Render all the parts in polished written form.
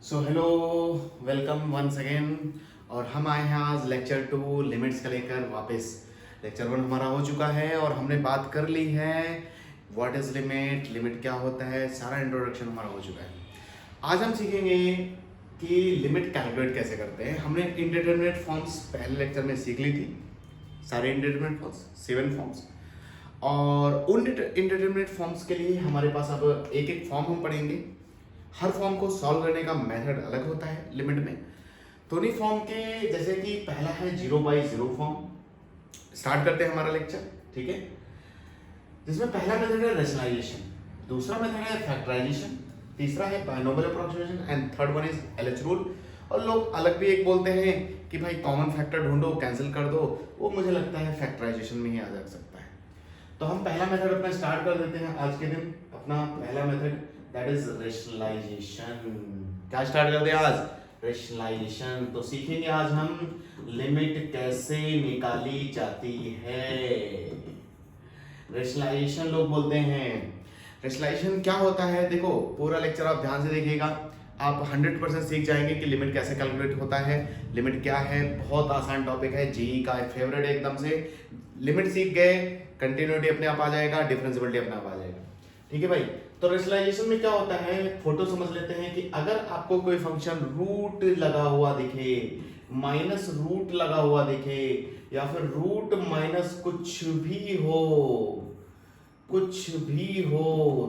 सो hello, welcome once again. और हम आए हैं आज लेक्चर 2 लिमिट्स का लेकर वापस। लेक्चर 1 हमारा हो चुका है और हमने बात कर ली है व्हाट इज लिमिट, लिमिट क्या होता है, सारा इंट्रोडक्शन हमारा हो चुका है। आज हम सीखेंगे कि लिमिट कैलकुलेट कैसे करते हैं। हमने इंडिटरमिनेट फॉर्म्स पहले लेक्चर में सीख ली थी, सारे इंडिटरमिनेट फॉर्म्स 7 फॉर्म्स। और उन इंडिटरमिनेट फॉर्म्स के लिए हमारे पास अब एक एक फॉर्म हम पढ़ेंगे। हर फॉर्म को सॉल्व करने का मेथड अलग होता है लिमिट में। तो उन्हीं फॉर्म के जैसे कि पहला है 0/0 फॉर्म। स्टार्ट करते हैं हमारा लेक्चर, ठीक है। जिसमें पहला मेथड है रेशनलाइजेशन, दूसरा मेथड है फैक्टराइजेशन, तीसरा है binomial approximation and third one is LH rule. और लोग अलग भी एक बोलते हैं कि भाई कॉमन फैक्टर ढूंढो, कैंसिल कर दो। वो मुझे लगता है फैक्टराइजेशन में ही आ जा सकता है। तो हम पहला मेथड अपना स्टार्ट कर देते हैं आज के दिन। अपना पहला मेथड दैट इज रेशनलाइजेशन। क्या स्टार्ट करते हैं आज? रेशनलाइजेशन। तो सीखेंगे आज हम लिमिट कैसे निकाली जाती है। रेशनलाइजेशन लोग बोलते हैं। रेशनलाइजेशन क्या होता है, देखो पूरा लेक्चर आप ध्यान से देखिएगा, आप 100% सीख जाएंगे कि लिमिट कैसे कैलकुलेट होता है, लिमिट क्या है। बहुत आसान टॉपिक है, जेई का फेवरेट है एकदम से। लिमिट सीख गए, कंटिन्यूटी अपने आप आ जाएगा, डिफरेंशिएबिलिटी अपने आप आ जाएगा, ठीक है भाई। तो रेशनलाइजेशन में क्या होता है, फोटो समझ लेते हैं कि अगर आपको कोई फंक्शन रूट लगा हुआ दिखे, माइनस रूट लगा हुआ दिखे, या फिर रूट माइनस कुछ भी हो,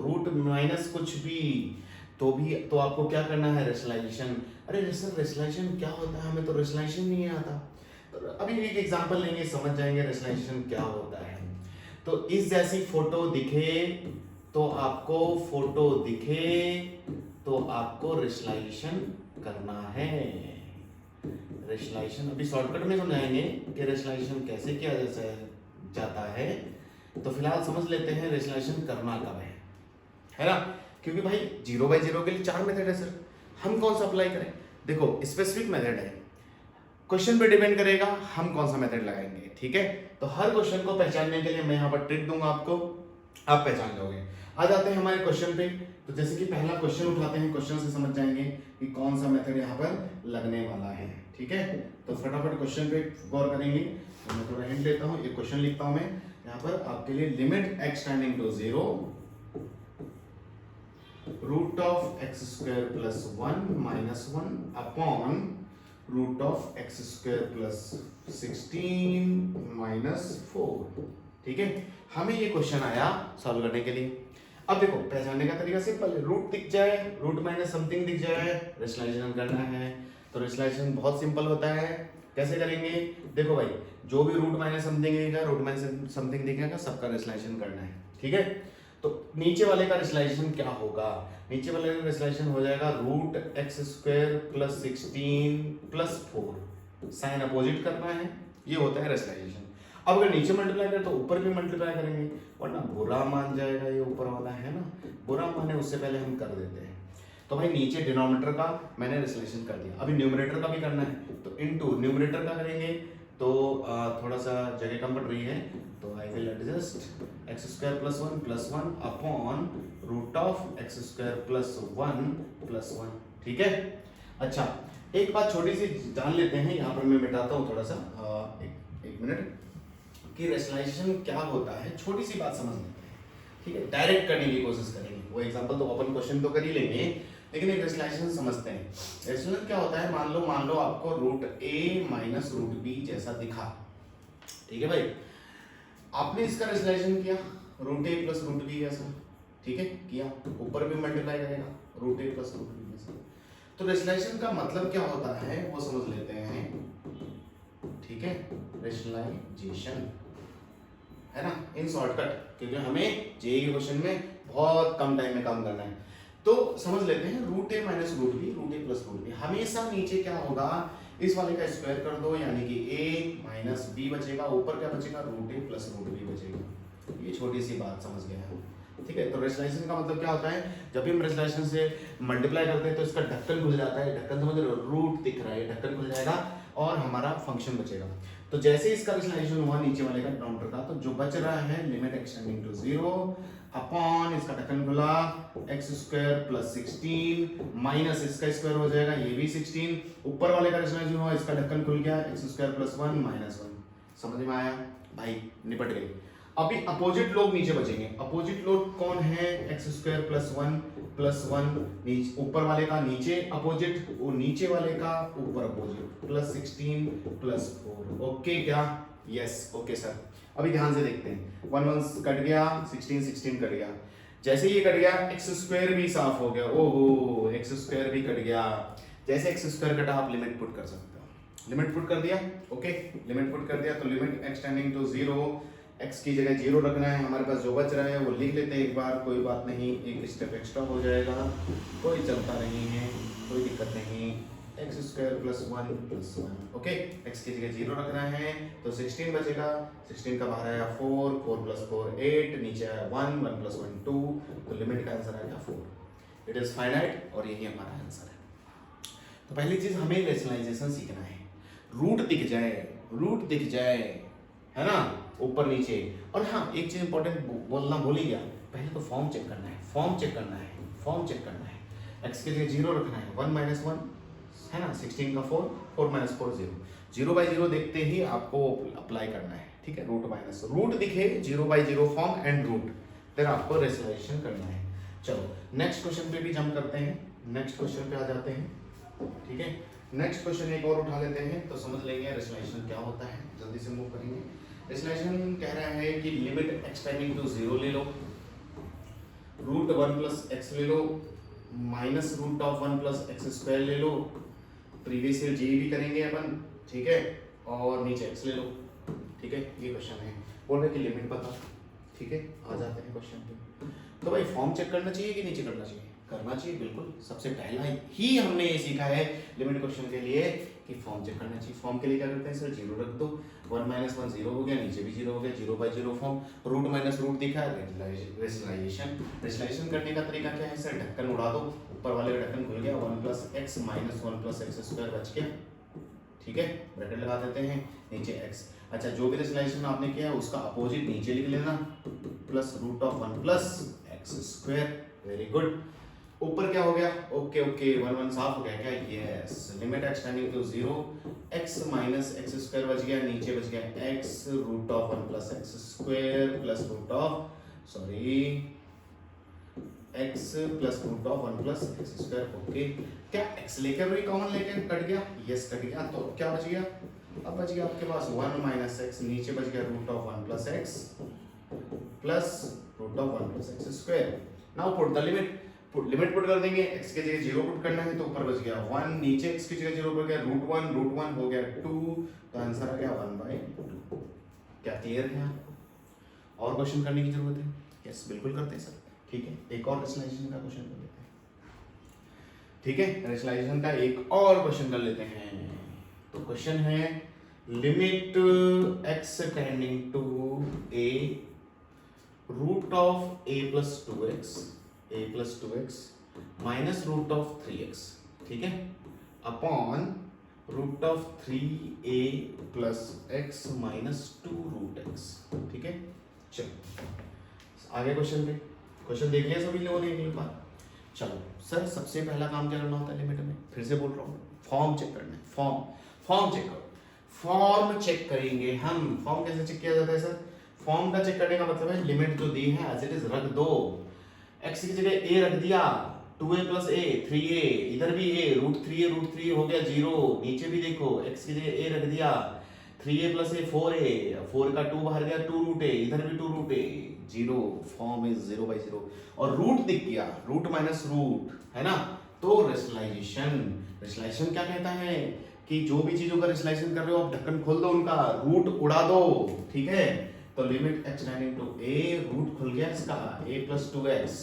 रूट माइनस कुछ भी, तो आपको क्या करना है, रेशनलाइजेशन। अरे सर रेशनलाइजेशन क्या होता है, हमें तो रेशनलाइजेशन नहीं आता। तो अभी एक एग्जांपल लेंगे, समझ जाएंगे रेशनलाइजेशन क्या होता है। तो इस जैसी फोटो दिखे तो आपको रेशनलाइजेशन करना है। रेशनलाइजेशन अभी शॉर्टकट में समझाएंगे कि रेशनलाइजेशन कैसे किया जाता है। तो फिलहाल समझ लेते हैं रेशनलाइजेशन करना कब है ना। क्योंकि भाई 0/0 के लिए 4 मेथड है सर, हम कौन सा अप्लाई करें। देखो स्पेसिफिक मेथड है, क्वेश्चन पे डिपेंड करेगा हम कौन सा मेथड लगाएंगे, ठीक है। तो हर क्वेश्चन को पहचानने के लिए मैं यहाँ पर ट्रिक दूंगा आपको, आप पहचान लोगे। आ जाते हैं हमारे क्वेश्चन पे। तो जैसे कि पहला क्वेश्चन उठाते हैं, क्वेश्चन से समझ जाएंगे कि कौन सा मेथड यहाँ पर लगने वाला है, ठीक है। तो फटाफट क्वेश्चन पे गौर करेंगे। तो मैं थोड़ा हिंट लेता हूँ, एक क्वेश्चन लिखता हूँ मैं यहाँ पर आपके लिए। Limit x tending to 0 root of x square plus 1 minus 1 upon root of x square plus 16 minus 4, ठीक है। हमें ये क्वेश्चन आया सॉल्व करने के लिए। अब देखो पहचानने का तरीका सिंपल है, रूट दिख जाए, रूट माइनस समथिंग दिख जाए, रेशनलाइजेशन करना है। तो रेशनलाइजेशन बहुत सिंपल होता है। कैसे करेंगे, देखो भाई जो भी रूट माइनस समथिंग दिखेगा, रूट माइनस समथिंग दिखेगा, सबका रेशनलाइजेशन करना है, ठीक है। तो नीचे वाले का रेशनलाइजेशन क्या होगा, नीचे वाले का रेशनलाइजेशन हो जाएगा root x square plus 16 plus 4, sign opposite करना है, ये होता है रेशनलाइजेशन। अब अगर नीचे मल्टीप्लाई करें तो ऊपर भी मल्टीप्लाई करेंगे, वरना बुरा मान जाएगा ये ऊपर वाला, है ना। बुरा माने उससे पहले हम कर देते हैं। तो भाई नीचे डिनोमिनेटर का मैंने रेशनलाइजेशन कर दिया, अभी न्यूमरेटर का भी करना है। तो इनटू न्यूमरेटर का करेंगे तो थोड़ा सा जगह कम पड़ रही है, तो I will adjust x square plus 1 upon root of x square plus 1 ठीक है। अच्छा एक बात छोटी सी जान लेते हैं, यहाँ पर मैं मिटाता हूँ थोड़ा सा, एक मिनट, कि रेशनलाइजेशन क्या होता है, छोटी सी बात समझ लेते हैं, ठीक है। डायरेक्ट करने की कोशिश करेंगे, वो एग्जांपल तो अपन क्वेश्चन तो कर ही लेंगे, लेकिन एक रेशनलाइजेशन समझते हैं। रेशनलाइजेशन क्या होता है, मान लो आपको रूट ए माइनस रूट बी जैसा दिखा, ठीक है भाई। आपने इसका रेशनलाइजेशन किया रूट ए प्लस रूट बी जैसा, ठीक है, किया, ऊपर भी मल्टीप्लाई करेगा रूट ए प्लस रूट बी जैसा। तो रेशनलाइजेशन का मतलब क्या होता है वो समझ लेते हैं, ठीक है। रेशनलाइजेशन है ना, इन शॉर्टकट, क्योंकि हमें जेईई के क्वेश्चन में बहुत कम टाइम में काम करना है। तो समझ लेते हैं रूट ए माइनस रूट बी, रूट ए प्लस रूट बी, हमेशा नीचे क्या होगा, इस वाले का स्क्वायर कर दो, यानी कि a माइनस बी बचेगा, ऊपर क्या बचेगा, रूट ए प्लस रूट बी बचेगा। ये छोटी सी बात समझ गए हैं, ठीक है। तो रेशनलाइजेशन का मतलब क्या होता है, जब भी हम रेशनलाइजेशन से मल्टीप्लाई करते हैं तो इसका ढक्कन खुल जाता है, ढक्कन समझ रहे हो, रूट दिख रहा है, ढक्कन खुल जाएगा और हमारा फंक्शन बचेगा। तो जैसे इसका रेशनलाइजेशन हुआ नीचे वाले का डिनोमिनेटर का, तो जो बच रहा है लिमिट एक्सटेंडिंग टू 0 अपॉन इसका ढक्कन खुला एक्स स्क्वायर प्लस 16 माइनस इसका स्क्वायर हो जाएगा ये भी 16, ऊपर वाले का रेशनलाइजेशन हुआ इसका ढक्कन खुल गया एक्स स्क्वायर प्लस 1 माइनस 1। समझ में आया भाई, निपट गई। अभी अपोजिट लोग नीचे बचेंगे। अपोजिट लोग कौन है? एक्स स्क्वायर प्लस 1 नीचे ऊपर वाले का नीचे अपोजिट, वो नीचे वाले का ऊपर अपोजिट प्लस 16 प्लस 4। ओके क्या? Yes okay sir. अभी ध्यान से देखते हैं, 1 1 कट गया, 16 कट गया। जैसे ये कट गया एक्स स्क्वायर भी साफ हो गया। ओहो एक्स स्क्वायर भी कट गया। जैसे एक्स स्क्वायर कटा आप लिमिट पुट कर सकते हो। लिमिट पुट कर दिया, ओके लिमिट पुट कर दिया तो limit x tending to 0, x की जगह 0 रखना है। हमारे पास जो बच रहा है वो लिख लेते हैं एक बार, कोई बात नहीं, एक स्टेप एक्स्ट्रा हो जाएगा, कोई चलता नहीं है, कोई दिक्कत नहीं। X square plus 1 okay, x की जगह 0 रखना है तो 16 बचेगा। 16 का बाहर आया 4 प्लस 4 8, नीचे आया 1 प्लस 1 2, तो लिमिट का आंसर आएगा 4। इट इज फाइनाइट और यही हमारा आंसर है। तो पहली चीज हमें रेशनलाइजेशन सीखना है। रूट दिख जाए है ना, ऊपर नीचे। और हाँ एक चीज इंपॉर्टेंट बोलना भूल ही गया, पहले तो फॉर्म चेक करना है। फॉर्म चेक एक्स की जगह 0 रखना है, 1 माइनस 1 है ना, 16 का 4 माइनस 4 0, 0/0 देखते ही आपको अप्लाई करना है, ठीक है। रूट दिखे 0/0 फॉर्म एंड रूट, फिर आपको रेशनलाइजेशन करना है। चलो नेक्स्ट क्वेश्चन पे भी जंप करते हैं, नेक्स्ट क्वेश्चन पे आ जाते हैं, ठीक है। नेक्स्ट क्वेश्चन एक और उठा लेते हैं तो समझ लेंगे रेशनलाइजेशन क्या होता है। जल्दी से मूव करेंगे। रेशनलाइजेशन कह रहा है कि लिमिट एक्स टेंडिंग टू 0 ले लो, रूट 1 प्लस एक्स ले लो, minus root of 1 plus x square ले लो, प्रीवियस ईयर जी भी करेंगे अपन, ठीक है, और नीचे एक्स ले लो, ठीक है। ये क्वेश्चन है, बोल रहे कि लिमिट बता, ठीक है। आ जाते हैं क्वेश्चन पे। तो भाई फॉर्म चेक करना चाहिए कि नीचे करना चाहिए? करना चाहिए बिल्कुल। सबसे पहला ही हमने ये सीखा है लिमिट क्वेश्चन के लिए कि फॉर्म चेक करना चाहिए। फॉर्म के लिए क्या करते हैं सर, 0 रख दो, 1 माइनस 1 0 हो गया, नीचे भी 0 हो गया, 0/0 फॉर्म। रूट माइनस रूट दिखा है, रेशनलाइजेशन करने का तरीका क्या है सर, ढक्कन उड़ा दो, ऊपर वाले का ढक्कन खुल गया, 1 plus x minus 1 plus x square बच गया, ठीक है, ब्रैकेट लगा देते हैं, नीचे एक्स। अच्छा जो भी रेशनलाइजेशन आपने किया उसका अपोजिट नीचे लिख लेना, plus root of 1 plus x square, very good. ऊपर क्या हो गया, ओके 1 साफ हो गया क्या, yes. Limit x tending to 0, x minus x square बच गया, नीचे बच गया x root of 1 plus x square plus root of x plus root of 1 plus x square, okay. क्या एक्स लेकर भी कॉमन लेकर कट गया, यस कट गया, तो क्या बच गया, अब बच गया आपके पास 1 माइनस एक्स, नीचे बच गया root of 1 plus x plus root of 1 plus x square. Now put the limit, limit put कर देंगे, x के जगह 0 पुट करना है तो ऊपर बच गया 1, नीचे x की जगह 0 पुट गया रूट 1 हो गया 2, तो आंसर आ गया 1/2। क्या क्लियर है? और क्वेश्चन करने की जरूरत है? यस बिल्कुल करते हैं सर, ठीक है। एक और रेशनलाइजेशन का क्वेश्चन कर लेते हैं, ठीक है। रेशनलाइजेशन का एक और क्वेश्चन कर लेते हैं। तो क्वेश्चन है limit x tending to a root of a plus 2x minus root of 3x, ठीक है, upon root of 3a plus x minus 2 root x, ठीक है। चलो आगे क्वेश्चन पे, क्वेश्चन देख लिया सभी लोगों ने एक बार। चलो सर सबसे पहला काम क्या करना होता है लिमिट में, फिर से बोल रहा हूँ, फॉर्म चेक करना है। फॉर्म चेक करो, फॉर्म चेक करेंगे हम। फॉर्म कैसे चेक किया जाता है सर, फॉर्म का चेक करने का मतलब है लिमिट जो दी है एज इट इज रख दो, x की जगह a रख दिया, 2a प्लस a 3a, इधर भी a रूट 3a हो गया 0, नीचे भी देखो x की जगह a रख दिया, 3a प्लस a 4a, 4 का 2 बाहर गया 2 रूट a, इधर भी 2 रूट a 0, फॉर्म इज 0/0। और रूट दिख गया, रूट माइनस रूट है ना, तो रेशनलाइजेशन क्या कहता है कि जो भी चीजों का रेशनलाइजेशन कर रहे हो आप ढक्कन खोल दो उनका, रूट उड़ा दो, ठीक है। तो limit x tending to a, root खुल गया इसका a प्लस 2x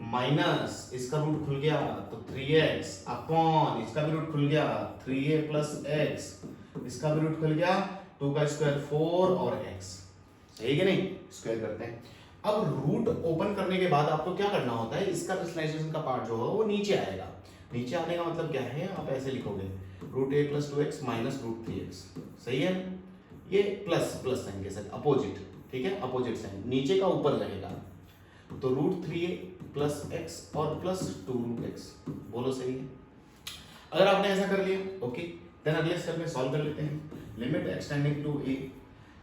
माइनस इसका रूट खुल गया तो 3x अपॉन इसका भी रूट खुल गया 3a प्लस x, इसका भी रूट खुल गया 2 का स्क्वायर 4 और x, सही कि नहीं, स्क्वायर करते हैं। अब रूट ओपन करने के बाद आपको क्या करना होता है, इसका रेशनलाइजेशन का पार्ट जो है वो नीचे आएगा। नीचे आने का मतलब क्या है, आप ऐसे लिखोगे root a plus 2x minus root 3x, सही है। ये प्लस साइन के साथ अपोजिट, ठीक है, अपोजिट साइन नीचे का ऊपर रहेगा। तो √3a प्लस x और प्लस 2√x, बोलो सही है। अगर आपने ऐसा कर लिया ओके, देन अगले स्टेप में सॉल्व कर लेते हैं। Limit x tending to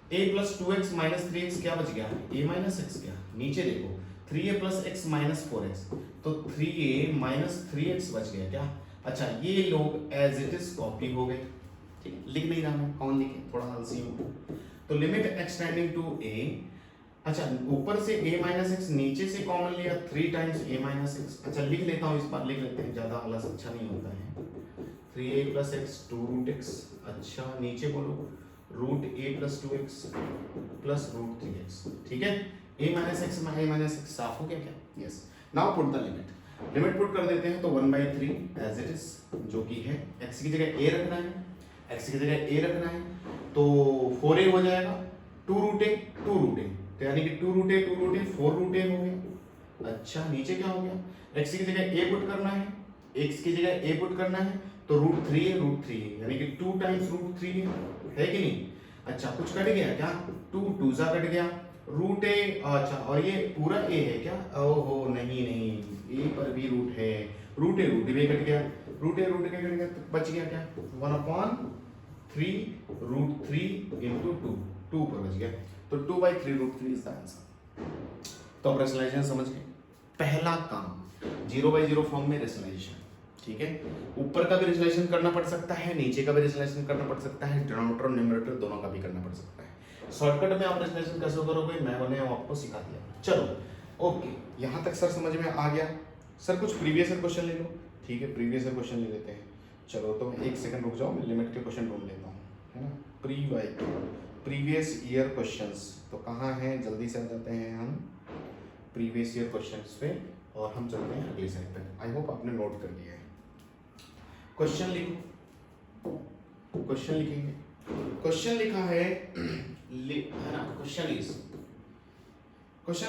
a plus 2x minus 3x क्या बच गया, a माइनस x गया। नीचे देखो 3a plus x minus 4x, तो 3a माइनस 3x बच गया क्या। अच्छा ये लोग एज इट इज कॉपी हो गए, ठीक है, लिख नहीं रहा मैं, कौन लिखे, थोड़ा आलसी हूँ। तो लिमिट एक्सटेंडिंग टू a, अच्छा ऊपर से a माइनस एक्स, नीचे से कॉमन लिया 3 टाइम्स a माइनस एक्स। अच्छा लिख लेता हूँ, इस बार लिख लेते हैं, ज़्यादा अलग अच्छा नहीं होता है। 3a प्लस एक्स 2√x, अच्छा नीचे बोलो √a plus 2x plus √3x, ठीक है। a माइनस एक्स साफ हो गया क्या, yes. Now put the limit put कर देते हैं, तो 1/3 एज इट इज, जो कि है x की जगह a रखना है, x की जगह a रखना है, तो 4a हो जाएगा, 2√a तो यानी कि 2√a 4√a हो गया। अच्छा नीचे क्या हो गया, x की जगह a पुट करना है, x की जगह a पुट करना है, तो √3 यानी कि 2 टाइम्स √3 है कि नहीं। अच्छा कुछ कट गया क्या, 2 जा कट गया, √a, अच्छा और ये पूरा a है क्या, ओहो नहीं, a पर भी रूट है, √a कट गया, √a कट गया, तो बच गया क्या 1/3 √3 into 2 पर बच गया, तो 2/3 √3 इज द आंसर। तो अब रेशनलाइजेशन समझ गए। पहला काम 0/0 फॉर्म में रेशनलाइजेशन, ठीक है। ऊपर का भी रेशनलाइजेशन करना पड़ सकता है, नीचे का भी रेशनलाइजेशन करना पड़ सकता है, डिनोमिनेटर और न्यूमरेटर दोनों का भी करना पड़ सकता है। शॉर्टकट में आप रेशनलाइजेशन कैसे करोगे मैंने आपको सिखा दिया। चलो ओके, यहाँ तक सर समझ में आ गया। सर कुछ प्रीवियस ईयर क्वेश्चन ले लो, ठीक है, प्रीवियस ईयर क्वेश्चन ले लेते हैं। चलो तो मैं 1 सेकंड रुक जाओ, मैं लिमिट के क्वेश्चन ढूंढ लेता हूँ, है ना। प्रीवियस ईयर क्वेश्चंस तो कहाँ हैं, जल्दी से आ जाते हैं हम प्रीवियस ईयर क्वेश्चंस पे और हम चलते हैं अगली साइड पे। आई होप आपने नोट कर लिया है। क्वेश्चन लिखो, क्वेश्चन लिखेंगे, क्वेश्चन लिखा है ना, क्वेश्चन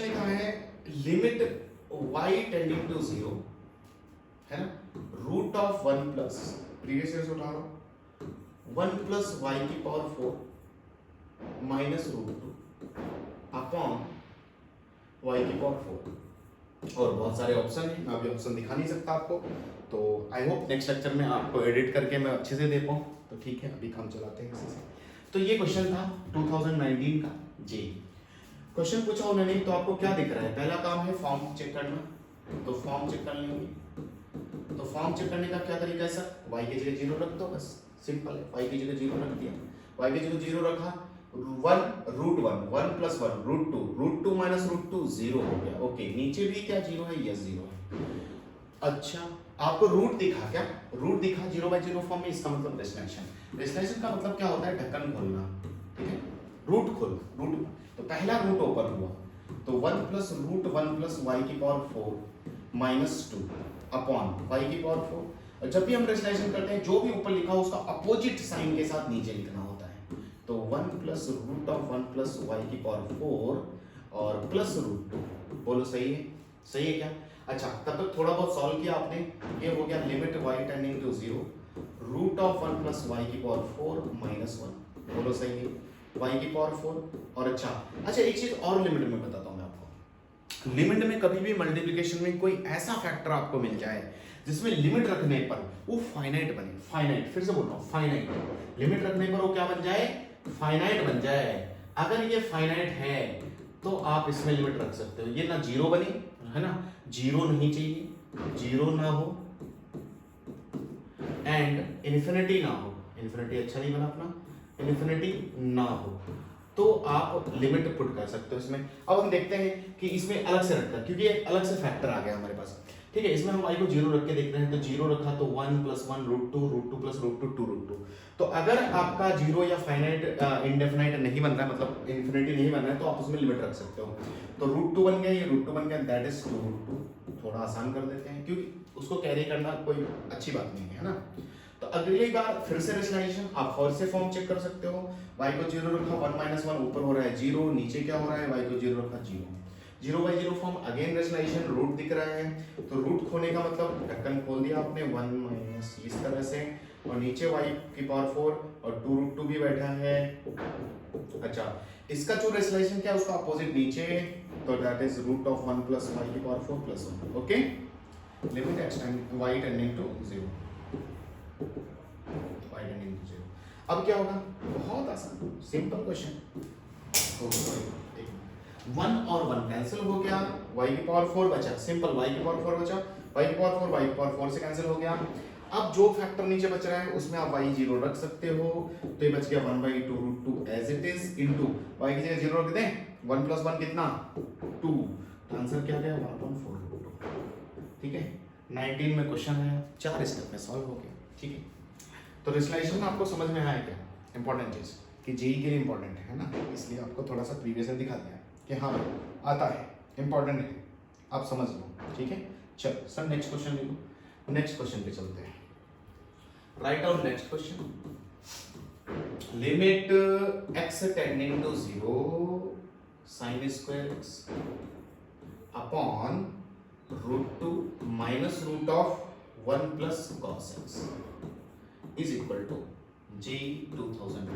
लिखा है लिमिट y टेंडिंग टू 0, है ना, √1 प्लस, प्रीवियस ईयर से उठा रहा हूं, 1 प्लस y की पावर 4 माइनस √2 अपॉन y की पावर 4, और बहुत सारे ऑप्शन है, मैं अभी ऑप्शन दिखा नहीं सकता आपको, तो आई होप नेक्स्ट लेक्चर में आपको एडिट करके मैं अच्छे से दे पाऊँ, तो ठीक है अभी काम चलाते हैं इसी से। तो ये क्वेश्चन था 2019 का जी। क्वेश्चन पूछा उन्होंने, तो आपको क्या दिख रहा है, पहला काम है फॉर्म चेक करना, तो फॉर्म चेक कर लेंगे। तो फॉर्म चेक करने का क्या तरीका है सर, y की जगह 0 रख दो, बस सिंपल है, y की जगह 0 रख दिया, y की जगह 0 रखा, 1 प्लस 1 √2 माइनस √2 0 हो गया, ओके नीचे भी क्या 0 है, यस 0 है। अच्छा आपको रूट दिखा क्या, रूट दिखा 0/0 फॉर्म में, इसका मतलब रेशनलाइजेशन का मतलब क्या होता है, ढक्कन खोलना, ठीक है, रूट खोल, रूट, तो पहला रूट ओपन हुआ, तो 1 प्लस √1 प्लस y की पावर 4 माइनस 2 अपॉन y की पावर 4, और जब भी हम रेशनलाइजेशन करते हैं जो भी ऊपर लिखा हो उसका अपोजिट साइन के साथ नीचे लिखना होता है, तो 1 प्लस √1 प्लस y की पावर 4 और प्लस √2, बोलो सही है, सही है क्या। अच्छा तब तक थोड़ा बहुत सॉल्व किया आपने, ये हो गया limit y tending to 0 √1 plus y की पावर 4 माइनस 1, बोलो सही है, y की पावर 4। और अच्छा एक चीज और लिमिट में बताता हूँ मैं आपको, लिमिट में कभी भी मल्टीप्लिकेशन में कोई ऐसा फैक्टर आपको मिल जाए जिसमें लिमिट रखने पर वो फाइनाइट बने, फाइनाइट, फिर से बोल रहा हूँ फाइनाइट, लिमिट रखने पर वो क्या बन जाए, फाइनाइट बन जाए। अगर ये फाइनाइट है तो आप इसमें लिमिट रख सकते हो, ये ना 0 बने, है ना, 0 नहीं चाहिए, 0 ना हो एंड इन्फिनिटी ना हो, इन्फिनिटी अच्छा नहीं बना अपना, इन्फिनिटी ना हो, तो आप लिमिट पुट कर सकते हो इसमें। अब हम देखते हैं कि इसमें अलग से रखकर, क्योंकि एक अलग से फैक्टर आ गया हमारे पास, ठीक है, इसमें हम y को 0 रख के देख रहे हैं, तो 0 रखा तो 1 प्लस 1 √2 प्लस √2 2√2। तो अगर आपका 0 या फाइनाइट इंडेफिनाइट नहीं बन रहा है, मतलब इन्फिनिटी नहीं बन रहा है, तो आप उसमें लिमिट रख सकते हो। तो √2 बन गया, ये √2 बन गया, दैट इज 2√2। थोड़ा आसान कर देते हैं क्योंकि उसको कैरी करना कोई अच्छी बात नहीं है ना। तो अगली बार फिर से रेशनलाइजेशन आप और से फॉर्म चेक कर सकते हो, y को 0 रखा, 1 माइनस 1 ऊपर हो रहा है 0, नीचे क्या हो रहा है, y को 0 रखा 0, 0/0 फॉर्म, अगेन रेशनलाइजेशन, रूट दिख रहा है, तो रूट खोने का मतलब ढक्कन खोल दिया आपने, 1 माइनस इस तरह से, और नीचे y की पावर 4 और 2√2 भी बैठा है। अच्छा इसका जो रेशनलाइजेशन क्या है, उसका अपोजिट नीचे तो that is root of 1 plus Y की power 4 plus 1. Okay, limit extend Y tending to 0, Y tending to 0. अब क्या होगा? बहुत आसान, सिंपल क्वेश्चन. 1 और 1 कैंसिल हो गया, y की पावर 4 बचा. सिंपल, y की पावर 4 बचा, y की पावर 4 y की पावर 4 से कैंसिल हो गया. अब जो फैक्टर नीचे बच रहा है उसमें आप y 0 रख सकते हो, तो ये बच गया 1/2√2 as it is into y की जगह 0 रख दें. 1 + 1 कितना? 2. तो आंसर क्या गया? 1/4√2. ठीक है, 19 में क्वेश्चन है, 4 स्टेप में सॉल्व हो गया. ठीक है, तो रेशनलाइजेशन आपको समझ में आया क्या? इंपॉर्टेंट चीज कि जेई के लिए इंपॉर्टेंट है ना, इसलिए आपको थोड़ा सा प्रीवियस दिखा दिया कि हाँ आता है, इंपॉर्टेंट है, आप समझ लो. ठीक है, चलो सर नेक्स्ट क्वेश्चन ले लो. नेक्स्ट क्वेश्चन पे चलते हैं. Right out next question. Limit x tending to 0 sin square x upon √2 minus root of 1 plus cos x is equal to J 2000.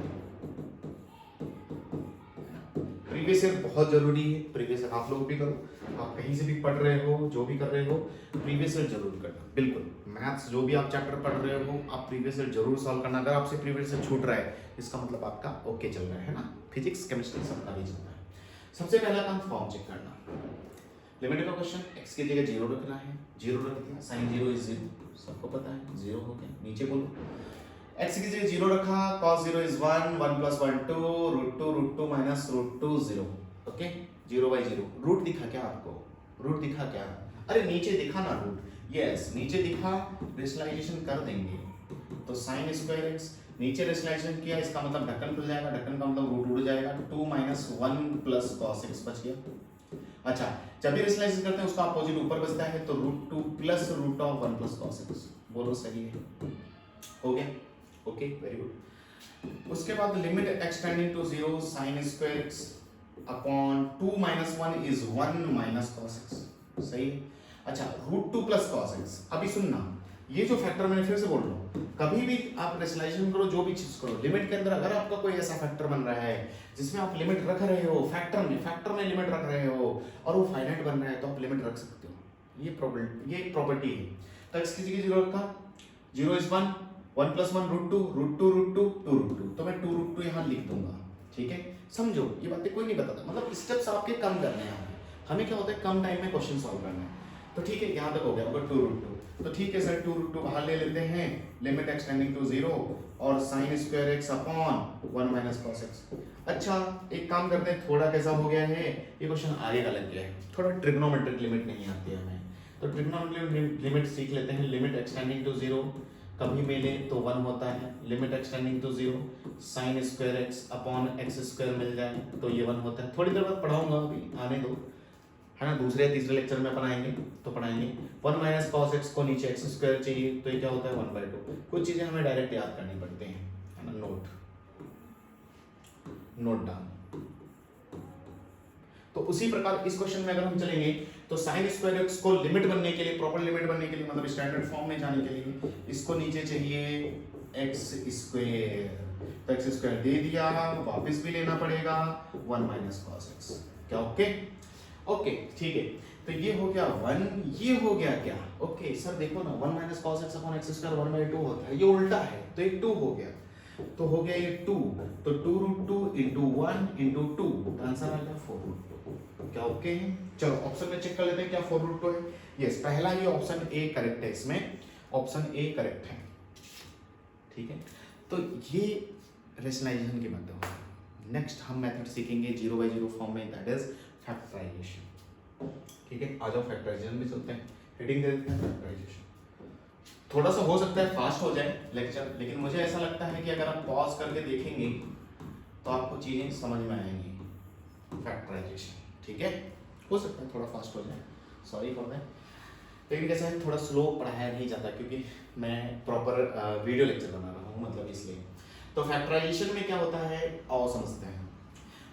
Previous year बहुत जरूरी है. प्रीवियस ईयर आप लोग भी करो, आप कहीं से भी पढ़ रहे हो, जो भी कर रहे हो, प्रीवियस ईयर जरूर करना. बिल्कुल, मैथ्स जो भी आप चैप्टर पढ़ रहे हो, आप प्रीवियस ईयर जरूर सॉल्व करना. अगर आपसे प्रीवियस ईयर छूट रहा है, इसका मतलब आपका ओके चल रहा है ना. फिजिक्स केमिस्ट्री सबका भी चल रहा है. सबसे पहला काम फॉर्म चेक करना. लिमिट का क्वेश्चन, x की जगह 0 रखना है. 0 रख दिया, sin 0 इज 0, सबको पता है 0 हो गया. नीचे बोलो, x की जगह 0 रखा, cos 0 इज 1, 1 + 1 2, √2 माइनस √2 0. ओके, 0/0. रूट दिखा क्या आपको? रूट दिखा क्या? अरे नीचे दिखा ना रूट. यस, नीचे दिखा, रेशनलाइजेशन कर देंगे. तो sin स्क्वायर x नीचे रेशनलाइजेशन किया, इसका मतलब ढक्कन खुल जाएगा, ढक्कन का मतलब रूट उड़ जाएगा. 2 - 1 प्लस cos x बच गया. अच्छा, जब भी रेशनलाइजेशन करते हैं उसका अपोजिट ऊपर बचता है, तो √2 plus root of 1 plus cos x. बोलो सही है? हो गया. Okay, very good. उसके बाद limit x tending to 0 sin square x upon 2 - 1 is 1 minus cos x. सही है. अच्छा, √2 प्लस cos x. अभी सुनना, ये जो फैक्टर मैंने फिर से बोल रहा हूँ, कभी भी आप रेशनलाइजेशन करो, जो भी चीज करो, लिमिट के अंदर अगर आपका कोई ऐसा फैक्टर बन रहा है जिसमें आप लिमिट रख रहे हो, फैक्टर में लिमिट रख रहे हो और वो फाइनाइट बन रहा है, तो आप लिमिट रख सकते हो. ये एक प्रॉपर्टी है. तो x की जगह 0 रखा, 0 इज 1, 1 + 1 √2, 2√2, तो मैं 2√2 यहाँ लिख दूंगा. ठीक है, समझो ये बातें कोई नहीं बताता, मतलब स्टेप्स आपके कम करने हैं. हमें क्या होता है, कम टाइम में क्वेश्चन सॉल्व करना है. तो ठीक है, यहाँ तक हो गया होगा 2√2. तो ठीक है सर, 2√2 बाहर ले लेते हैं. लिमिट x टेंडिंग टू 0 और sin square x upon 1 minus cos x. अच्छा, एक काम करते हैं, थोड़ा कैसा हो गया है, ये क्वेश्चन आगे का लग गया है, थोड़ा ट्रिग्नोमेट्रिक लिमिट नहीं आती है हमें, तो ट्रिग्नोमेट्रिक लिमिट सीख लेते हैं. लिमिट x टेंडिंग टू 0 कभी मिले तो 1 होता है. Limit x tending to 0 sin square x upon x square मिल जाए तो ये 1 होता है. थोड़ी देर बाद पढ़ाऊंगा, अभी आने दो, है ना. दूसरे या तीसरे लेक्चर में पढ़ाएंगे तो पढ़ाएंगे. 1 माइनस cos x को नीचे x स्क्वायर चाहिए, तो ये क्या होता है 1/2. कुछ चीजें हमें डायरेक्ट याद करनी पड़ती हैं, है ना. Note down. तो उसी प्रकार इस क्वेश्चन में अगर हम चलेंगे तो sin स्क्वायर x को लिमिट बनने के लिए, प्रॉपर लिमिट बनने के लिए, मतलब स्टैंडर्ड फॉर्म में जाने के लिए, इसको नीचे चाहिए x स्क्वायर. तो x स्क्वायर दे दिया, वापस भी लेना पड़ेगा 1 माइनस cos x. क्या ओके? ओके, ठीक है. तो ये हो गया 1, ये हो गया क्या? ओके सर देखो ना, 1 minus cos x upon x square 1/2 होता है, ये उल्टा है, तो ये 2 हो गया. तो हो गया ये 2, तो 2√2 इंटू 1 इंटू 2, आंसर आ गया 4√2. क्या ओके है? चलो ऑप्शन में चेक कर लेते हैं क्या 4√2 है. यस, पहला ही ऑप्शन ए करेक्ट है, इसमें ऑप्शन ए करेक्ट है. ठीक है, तो ये रेशनलाइजेशन की बात है. नेक्स्ट हम मेथड सीखेंगे 0/0 फॉर्म में, दैट इज फैक्टराइजेशन. ठीक है, आ जाओ फैक्टराइजेशन भी चलते हैं. हेडिंग दे देते हैं फैक्टराइजेशन. थोड़ा सा हो सकता है फास्ट हो जाए लेक्चर, लेकिन मुझे ऐसा लगता है कि अगर आप पॉज करके देखेंगे तो आपको चीजें समझ में आएंगी. फैक्टराइजेशन, ठीक है, हो सकता है थोड़ा फास्ट हो जाए, सॉरी फॉर दैट. लेकिन कैसा है, थोड़ा स्लो पढ़ाया नहीं जाता क्योंकि मैं प्रॉपर वीडियो लेक्चर बना रहा हूँ, मतलब इसलिए. तो फैक्टराइजेशन में क्या होता है आओ समझते हैं.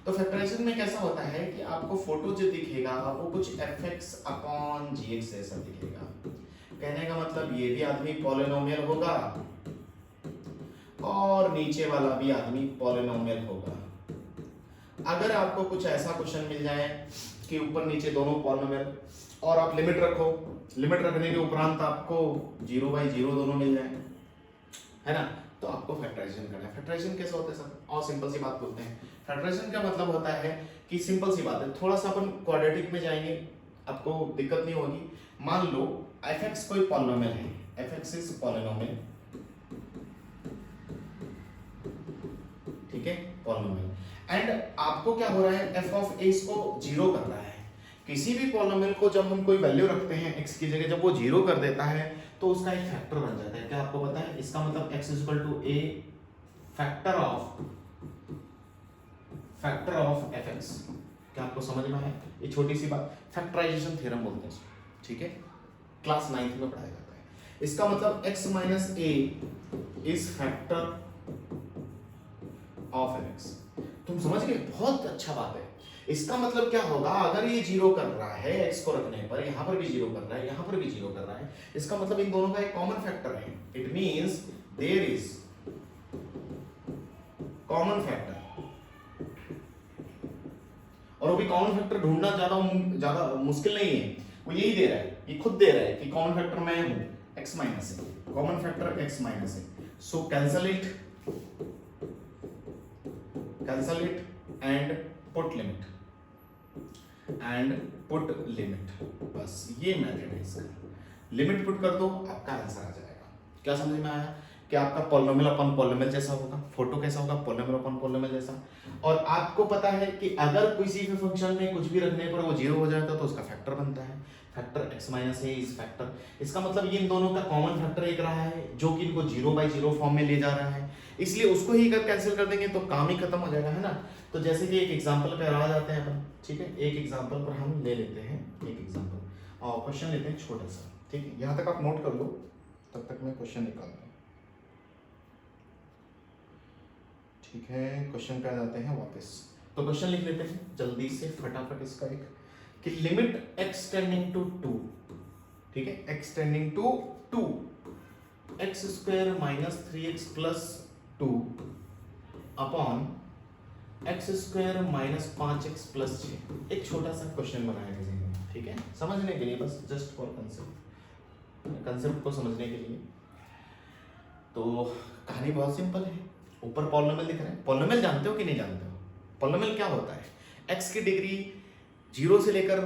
तो फैक्टराइजेशन में कैसा होता है कि आपको फोटो जो दिखेगा वो कुछ fx अपॉन gx जैसा दिखेगा. कहने का मतलब ये भी आदमी पॉलिनोमियल होगा और नीचे वाला भी आदमी पॉलिनोमियल होगा. अगर आपको कुछ ऐसा क्वेश्चन मिल जाए कि ऊपर नीचे दोनों पॉलिनोमियल, और आप लिमिट रखो, लिमिट रखने के उपरांत आपको 0/0 दोनों मिल जाए, है ना। तो आपको फैक्टराइजेशन करना है। फैक्टराइजेशन कैसे होता है सर? और सिंपल सी बात बोलते हैं। फैक्टराइजेशन का मतलब होता है कि सिंपल सी बात है, थोड़ा सा अपन क्वाड्रेटिक में जाएंगे, आपको दिक्कत नहीं होगी। मान लो f(x) कोई पॉलिनोमियल है, f(x) इज पॉलिनोमियल, ठीक है, पॉलिनोमियल, एंड आपको क्या हो रहा है, f ऑफ a को 0 कर रहा है। किसी भी पॉलिनोमियल को जब हम कोई वैल्यू रखते हैं x की जगह, जब वो 0 कर देता है तो उसका एक फैक्टर बन जाता है। क्या आपको पता है? इसका मतलब x = a factor of fx। क्या आपको समझ में आया? ये छोटी सी बात फैक्टराइजेशन थ्योरम बोलते हैं, ठीक है, क्लास 9th में पढ़ाया जाता है। इसका मतलब x - a is factor of fx। तुम समझ गए? बहुत अच्छा बात है। इसका मतलब क्या होगा, अगर ये 0 कर रहा है x को रखने पर, यहां पर भी 0 कर रहा है, यहां पर भी 0 कर रहा है, इसका मतलब इन दोनों का एक कॉमन फैक्टर है। It means there is common factor, और वो भी कॉमन फैक्टर ढूंढना ज्यादा मुश्किल नहीं है, वो यही दे रहा है, ये खुद दे रहा है कि कॉमन फैक्टर मैं हूं x - a, common factor x - a। So cancel it and put limit, बस ये मेथड है इसका। लिमिट पुट कर दो, आपका आंसर आ जाएगा। क्या समझ में आया? कि आपका पॉलिनोमियल अपन पॉलिनोमियल जैसा होगा, फोटो कैसा होगा, पॉलिनोमियल अपन पॉलिनोमियल जैसा। और आपको पता है कि अगर किसी भी फंक्शन में कुछ भी रखने पर वो 0 हो जाता है तो उसका फैक्टर बनता है, factor x - a is factor. इसका मतलब ये इन दोनों का कॉमन फैक्टर एक रहा है, जो कि इनको 0/0 फॉर्म में ले जा रहा है, इसलिए उसको ही अगर कैंसिल कर देंगे तो काम ही खत्म हो जाएगा, है ना। तो जैसे कि एक एग्जांपल पे आ जाते हैं अपन, ठीक है, एक एग्जांपल पर हम ले लेते हैं, एक एग्जांपल और क्वेश्चन लेते हैं छोटा सा, ठीक है, यहाँ तक आप नोट कर लो, तब तक मैं क्वेश्चन निकाल दूँ, ठीक है। क्वेश्चन पे आ जाते हैं वापस। तो क्वेश्चन लिख लेते हैं जल्दी से फटाफट इसका एक, कि लिमिट x टेंडिंग टू 2, ठीक है, x tending to 2, x² - 3x + 2 upon x² - 5x + 6। एक छोटा सा क्वेश्चन बनाया है, ठीक है, समझने के लिए, बस जस्ट फॉर कंसेप्ट को समझने के लिए। तो कहानी बहुत सिंपल है। ऊपर पॉलिनोमियल दिख रहा है, पॉलिनोमियल जानते हो कि नहीं जानते हो? पॉलिनोमियल क्या होता है? x की डिग्री 0 से लेकर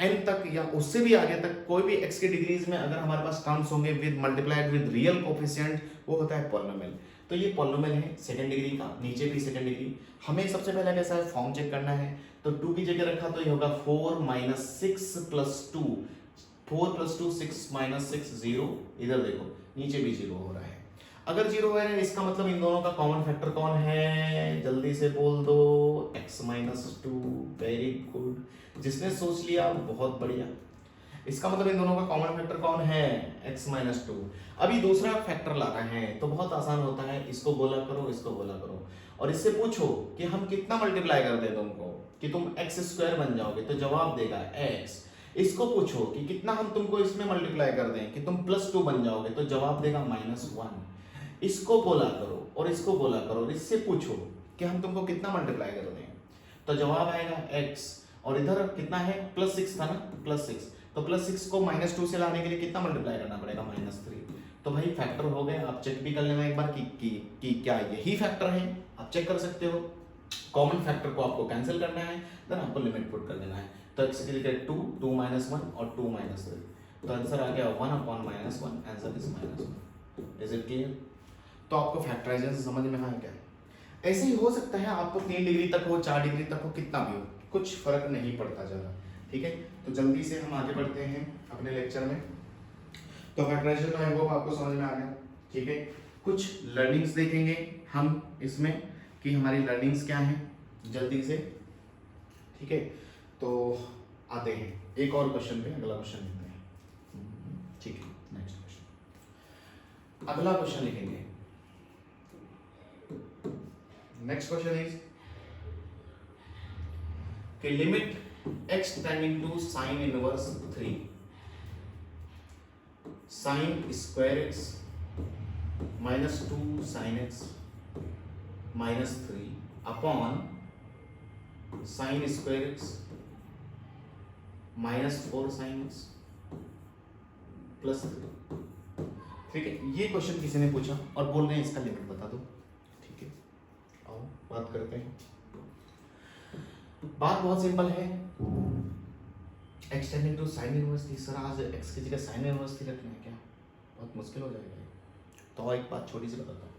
n तक या उससे भी आगे तक कोई भी x की डिग्रीज में अगर हमारे पास टर्म्स होंगे with multiplied with real coefficient, वो होता है पॉलिनोमियल। तो ये पॉलिनोमियल है सेकंड डिग्री का, नीचे भी सेकंड डिग्री। हमें सबसे पहले कैसा है, फॉर्म चेक करना है। तो 2 की जगह रखा तो ये होगा 4 - 6 + 2, 4 + 2 6 - 6 0, इधर देखो नीचे भी 0 हो रहा है। अगर 0 है इसका मतलब इन दोनों का कॉमन फैक्टर कौन है, जल्दी से बोल दो, x - 2। वेरी गुड, जिसने सोच लिया बहुत बढ़िया। इसका मतलब इन दोनों का कॉमन फैक्टर कौन है, x - 2। अभी दूसरा फैक्टर ला रहे हैं तो बहुत आसान होता है, इसको बोला करो, इसको बोला करो, और इससे पूछो कि हम कितना मल्टीप्लाई कर दे तुमको कि तुम x² बन जाओगे, तो जवाब देगा x। इसको पूछो कि कितना हम तुमको इसमें मल्टीप्लाई कर दें कि तुम +2 बन जाओगे, तो जवाब देगा -1। इसको बोला करो और इसको बोला करो, और इससे पूछो कि हम तुमको कितना मल्टीप्लाई कर दें, तो जवाब आएगा x। और इधर कितना है, +6 था ना, +6, तो +6 को -2 से लाने के लिए कितना मल्टीप्लाई करना पड़ेगा, -3। तो भाई फैक्टर हो गए। आप चेक भी कर लेना एक बार कि क्या यही फैक्टर है, आप चेक कर सकते हो। कॉमन फैक्टर को आपको कैंसिल करना है, देन आपको लिमिट पुट कर देना है। तो x की जगह 2, 2 - 1 और 2 - 3, तो आंसर आ गया 1/-1, answer is -1। Is it clear? तो आपको फैक्टराइजेशन समझ में आया क्या? ऐसे ही हो सकता है आपको 3 डिग्री तक हो, 4 डिग्री तक हो, कितना भी हो, कुछ फर्क नहीं पड़ता ज़्यादा, ठीक है। तो जल्दी से हम आगे बढ़ते हैं अपने लेक्चर में। तो फैक्टराइजेशन आई होप आपको समझ में आ गया, ठीक है। कुछ लर्निंग्स देखेंगे हम इसमें कि हमारी लर्निंग्स क्या हैं, जल्दी से, ठीक है। तो आते हैं एक और क्वेश्चन पे, अगला क्वेश्चन लिखते हैं, ठीक है। नेक्स्ट क्वेश्चन, अगला क्वेश्चन लिखेंगे। नेक्स्ट क्वेश्चन इज कि limit x tending to sin inverse 3 sin square x -2 sin x -3 upon sin square x -4 sin x plus 3। ठीक है, ये क्वेश्चन किसी ने पूछा और बोल रहे हैं इसका लिमिट बता दो। ठीक है, आओ बात करते हैं। बात बहुत सिंपल है, x tending to sine inverse थी। सर आज x की जगह साइन इनवर्स थी रखना है क्या? बहुत मुश्किल हो जाएगा। तो एक बात छोटी सी बताता हूँ,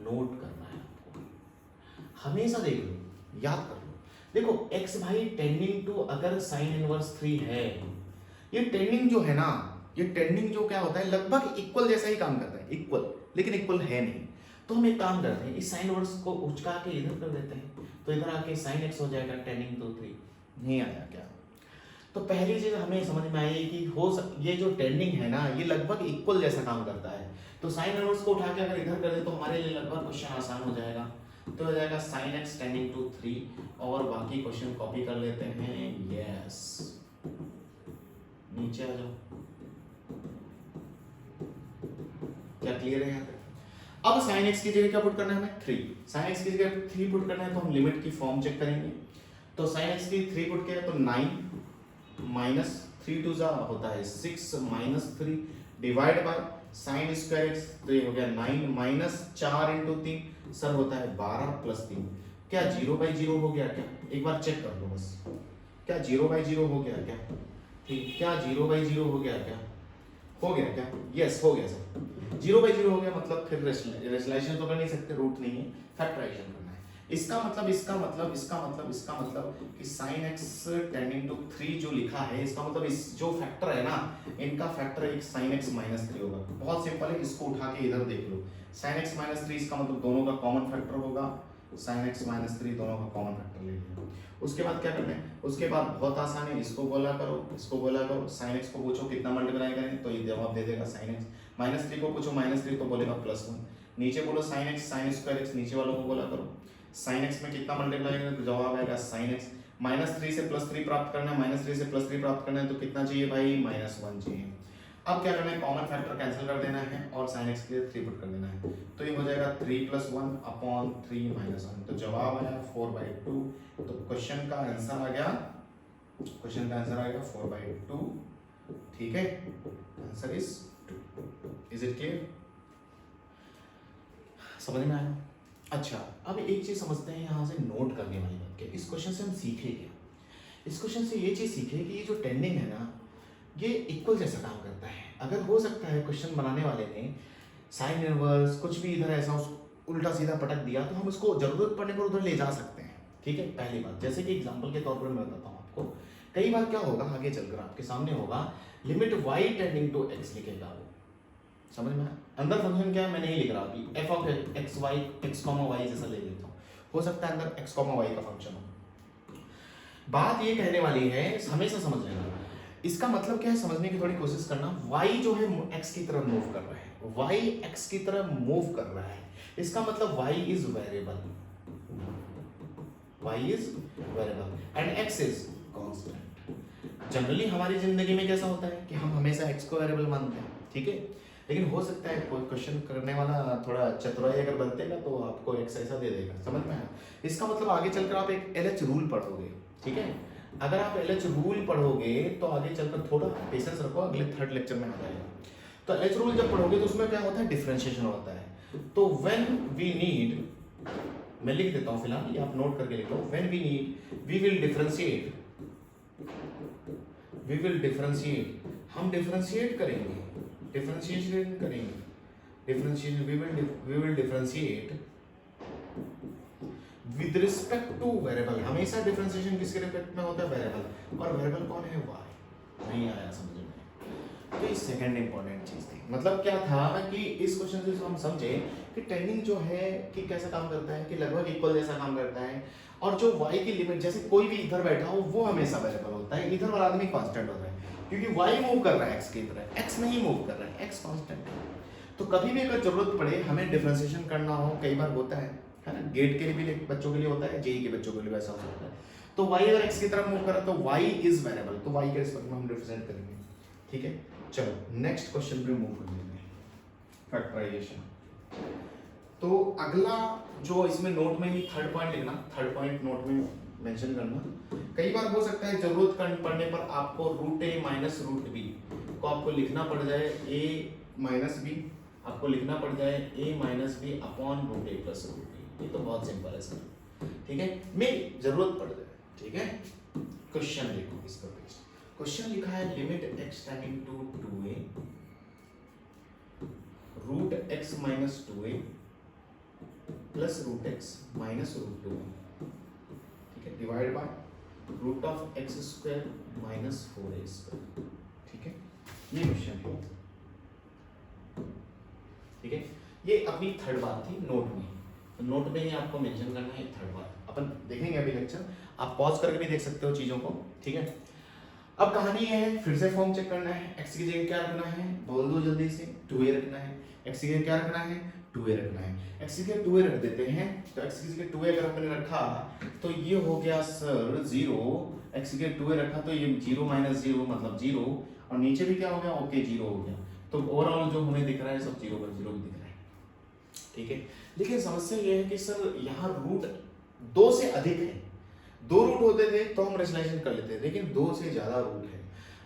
नोट करना है आपको, हमेशा देख लो, याद कर लो। देखो x भाई टेंडिंग टू अगर साइन इनवर्स 3 है, ये टेंडिंग जो है ना, ये टेंडिंग जो क्या होता है लगभग इक्वल जैसा ही काम करता है, इक्वल, लेकिन इक्वल है नहीं। तो हम एक काम करते हैं, इस साइन इनवर्स को उचका के इधर कर देते हैं, तो इधर आके साइन x हो जाएगा टेंडिंग टू 3। नहीं आया क्या? तो पहली चीज हमें समझ में आई कि ये जो टेंडिंग है ना, ये लगभग इक्वल जैसा काम करता है। तो साइन इनवर्स को उठा के अगर इधर कर दे तो हमारे लिए लगभग क्वेश्चन आसान हो जाएगा। तो हो जाएगा sin x टेंडिंग टू 3 और बाकी क्वेश्चन कॉपी कर लेते हैं। यस, नीचे आ जाओ। क्या क्लियर है यहाँ पे? अब sin x की जगह क्या पुट करना है हमें? 3। sin x की जगह 3 पुट करना है तो हम लिमिट की फॉर्म चेक करेंगे। तो sin x की 3 पुट किया तो 9 माइनस 3 टू जा होता है 6 minus 3 divide by sine square x, तो ये हो गया 9 माइनस 4 इंटू 3 सर होता है 12 प्लस 3। क्या 0/0 हो गया क्या? एक बार चेक कर लो बस, क्या 0/0 हो गया क्या? ठीक, क्या 0/0 हो गया क्या? हो गया क्या? यस हो गया सर। 0/0 हो गया मतलब फिर रेशनलाइजेशन तो कर नहीं सकते, रूट नहीं है, फैक्टराइजेशन करना है। इसका मतलब कि sin x टेंडिंग टू 3 जो लिखा है, इसका मतलब इस जो फैक्टर है ना, इनका फैक्टर एक sin x माइनस 3 होगा। बहुत सिंपल है, इसको उठा के इधर देख लो, sin x माइनस 3 इसका मतलब दोनों का कॉमन फैक्टर होगा, sin x माइनस 3 दोनों का कॉमन फैक्टर ले लिया। उसके बाद क्या करना है? उसके बाद बहुत आसान है, इसको बोला करो, इसको बोला करो। sin x को पूछो कितना मल्टीप्लाई करें तो ये जवाब दे देगा sin x। माइनस 3 को पूछो माइनस 3 तो बोलेगा +1। नीचे बोलो sin x sin square x, नीचे वालों को बोला करो sin x में कितना मल्टीप्लाई करें तो जवाब आएगा sin x। -3 से +3 प्राप्त करना है, -3 से +3 प्राप्त करना है तो कितना चाहिए भाई? -1 चाहिए। अब क्या करना है? कॉमन फैक्टर कैंसिल कर देना है और sin x के लिए 3 पुट कर देना है, तो ये हो जाएगा 3 + 1 अपॉन 3 - 1, तो जवाब आया 4/2। तो क्वेश्चन का आंसर आ गया 4/2। ठीक है, answer is 2। Is it clear? समझ में आया? अच्छा, अब एक चीज समझते हैं यहाँ से नोट करने वाली बात क्या। इस क्वेश्चन से हम सीखे क्या? इस क्वेश्चन से ये चीज सीखे कि ये जो टेंडिंग है ना, ये इक्वल जैसा काम करता है। अगर हो सकता है क्वेश्चन बनाने वाले ने साइन इनवर्स कुछ भी इधर ऐसा उल्टा सीधा पटक दिया तो हम उसको जरूरत पड़ने पर उधर ले जा सकते हैं। ठीक है, पहली बात, जैसे कि एग्जांपल के तौर पर मैं बताता हूँ आपको, कई बार क्या होगा आगे चलकर आपके सामने होगा, limit y tending to x लिखेगा वो, समझ में? अंदर फंक्शन क्या है मैं नहीं लिख रहा अभी, f ऑफ x y जैसा ले लेता हूँ, हो सकता है अंदर x, y का फंक्शन हो। बात ये कहने वाली है, हमेशा समझ लेना, इसका मतलब क्या है समझने की थोड़ी कोशिश करना। y जो है x की तरफ मूव कर रहा है, y x की तरफ मूव कर रहा है, इसका मतलब y is variable, and x is constant. Generally हमारी जिंदगी में कैसा होता है कि हम हमेशा x को वेरिएबल मानते हैं, ठीक है, लेकिन हो सकता है कोई क्वेश्चन करने वाला थोड़ा चतुराई अगर बनतेगा तो आपको x ऐसा दे देगा, समझ में आया? इसका मतलब आगे चलकर आप एक LH रूल पढ़ोगे, ठीक है, अगर आप LH रूल पढ़ोगे तो आगे चलकर थोड़ा पेशेंस रखो, अगले 3rd लेक्चर में आ जाएगा। तो LH रूल जब पढ़ोगे तो उसमें क्या होता है, डिफरेंशिएशन होता है। तो व्हेन वी नीड, मैं लिख देता हूं फिलहाल, ये आप नोट करके लिख लो, when we need we will differentiate, हम डिफरेंशिएट करेंगे, we will differentiate with respect to variable. हमेशा डिफरेंशिएशन किसके रिस्पेक्ट में होता है? वेरिएबल, और वेरिएबल कौन है? y। नहीं आया समझ में? तो ये सेकंड इंपॉर्टेंट चीज थी। मतलब क्या था कि इस क्वेश्चन से हम समझे कि टेंडिंग जो है कि कैसा काम करता है, कि लगभग इक्वल जैसा काम करता है, और जो y की लिमिट, जैसे कोई भी इधर बैठा हो वो हमेशा वेरिएबल होता है, इधर वाला आदमी कांस्टेंट होता है, क्योंकि y मूव कर रहा है x की तरह, x नहीं मूव कर रहा है, x कांस्टेंट है। तो कभी भी अगर जरूरत पड़े हमें डिफरेंशिएशन करना हो, कई बार होता है ना, गेट के लिए भी बच्चों के लिए होता है, जेई के बच्चों के लिए वैसा हो सकता है। तो y अगर x की तरफ मूव कर रहा है तो y इज वेरिएबल, तो y के रिस्पेक्ट में हम रिप्रेजेंट करेंगे, ठीक है। चलो नेक्स्ट क्वेश्चन पे मूव कर लेते हैं, फैक्टराइजेशन। तो अगला जो इसमें नोट में ही 3rd पॉइंट लिखना, 3rd पॉइंट नोट में मेंशन करना। कई बार हो सकता है जरूरत पड़ने पर आपको रूट ए माइनस रूट बी को आपको लिखना पड़ जाए, ए माइनस बी आपको लिखना पड़ जाए ए माइनस बी अपॉन रूट ए प्लस रूट बी। ये तो बहुत सिंपल है सर, ठीक है, में जरूरत पड़ जाए, ठीक है। क्वेश्चन देखो इसका, क्वेश्चन लिखा है limit x tending to 2a root x minus 2a plus root x minus root 2, ठीक है, divide by root of x square minus 4a square, ठीक है। ये क्वेश्चन है, ठीक है। ये अपनी थर्ड बात थी नोट में, तो नोट में ही आपको मेंशन करना है थर्ड बात। अपन देखेंगे अभी लेक्चर, आप पॉज करके भी देख सकते हो चीजों को, ठीक है। अब कहानी ये है, फिर से फॉर्म चेक करना है। x की जगह क्या रखना है, बोल दो जल्दी से, 2a रखना है। x की जगह क्या रखना है, 2a रखना है। x की जगह 2a रख देते हैं, तो x की जगह 2a अगर हमने रखा तो ये हो गया सर 0, x की जगह 2a रखा तो ये 0 माइनस 0 मतलब 0, और नीचे भी क्या हो गया, ओके 0 हो गया। तो ओवरऑल जो हमें दिख रहा है सब 0 पर 0 भी दिख रहा है, ठीक है। लेकिन समस्या ये है कि सर यहाँ रूट 2 से अधिक है, 2 रूट होते थे तो हम रेशनलाइजेशन कर लेते थे, लेकिन 2 से ज्यादा रूट है,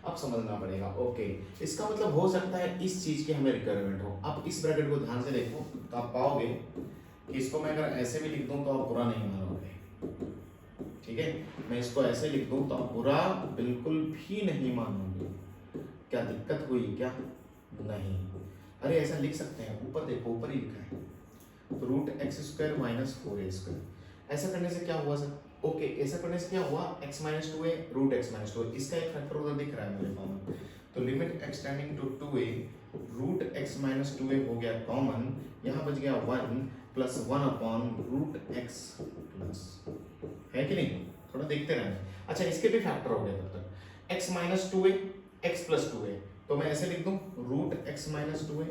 अब समझना पड़ेगा। ओके, इसका मतलब हो सकता है इस चीज की हमें रिक्वायरमेंट हो। अब इस ब्रैकेट को ध्यान से देखो तो आप पाओगे कि इसको मैं अगर ऐसे भी लिख दूं तो आप बुरा नहीं मानोगे, ठीक है। मैं इसको ऐसे लिख दूं तो आप बुरा बिल्कुल भी नहीं मानोगे। क्या दिक्कत हुई क्या, नहीं, अरे ऐसा लिख सकते हैं, ऊपर देखो ऊपर ही लिखा है, तो root x square minus 4a square. ऐसा करने से क्या हुआ सर, ओके ऐसा करने से क्या हुआ, x minus 2a root x minus 2a, इसका एक फैक्टर उधर दिख रहा है मेरे पास, तो limit x tending to 2a root x minus 2a हो गया कॉमन, यहाँ बच गया 1 plus 1 upon root x plus, है कि नहीं, थोड़ा देखते रहना। अच्छा इसके भी फैक्टर हो गए तब तक, x minus 2a x plus 2a, तो मैं ऐसे लिख दूं root x minus 2a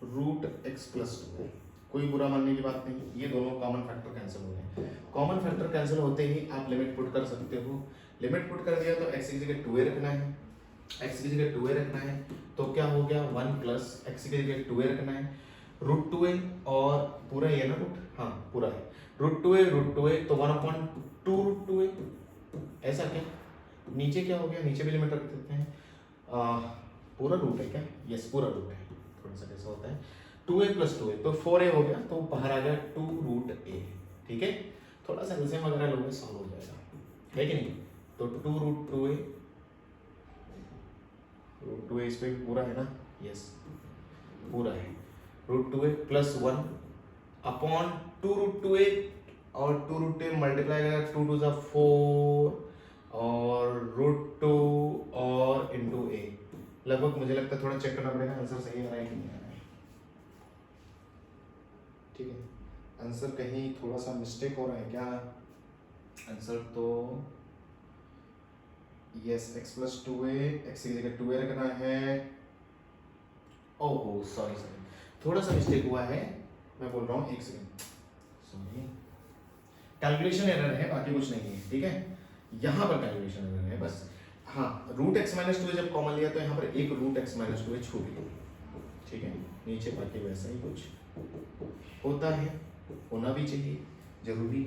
root x plus 2a, कोई बुरा मानने की बात नहीं, ये दोनों कॉमन फैक्टर कैंसिल हो गए। कॉमन फैक्टर कैंसिल होते ही आप लिमिट पुट कर सकते हो। लिमिट पुट कर दिया तो x की जगह 2a रखना है, x की जगह 2a रखना है, तो क्या हो गया 1 प्लस x की जगह 2a रखना है रूट 2a, और पूरा ये ना रूट, हाँ पूरा है रूट 2a तो 1 अपॉन 2 रूट 2a, ऐसा क्या, नीचे क्या हो गया, नीचे भी लिमिट रख देते हैं, पूरा रूट है क्या, यस पूरा रूट है, थोड़ा सा कैसा होता है 2a प्लस 2a तो 4a हो गया, तो बाहर आ गया 2 रूट a, ठीक है। थोड़ा सा एलसीएम वगैरह लोगे सॉल्व हो जाएगा, है कि नहीं, तो 2 रूट 2a इसमें भी पूरा है ना, यस पूरा है, root 2a plus 1 upon 2 root 2a, और 2 रूट 2 मल्टीप्लाई करेगा 2 टू ज़ा 4 और रूट 2 और इनटू a, लगभग मुझे लगता है थोड़ा चेक करना पड़ेगा आंसर सही आ रहा है कि नहीं आ रहा है, ठीक है। आंसर कहीं थोड़ा सा मिस्टेक हो रहा है क्या, आंसर तो yes x plus 2a, x की जगह 2a रखना है, ओह सॉरी थोड़ा सा मिस्टेक हुआ है, मैं बोल रहा हूँ एक सेकंड, सॉरी कैलकुलेशन एरर है, बाकी कुछ नहीं है, ठीक है, यहाँ पर कैलकुलेशन एरर है बस। हाँ रूट x माइनस 2a जब कॉमन लिया तो यहाँ पर एक रूट x माइनस 2a छूट गया, ठीक है, नीचे बाकी वैसा ही कुछ होता है, होना भी चाहिए, जरूरी।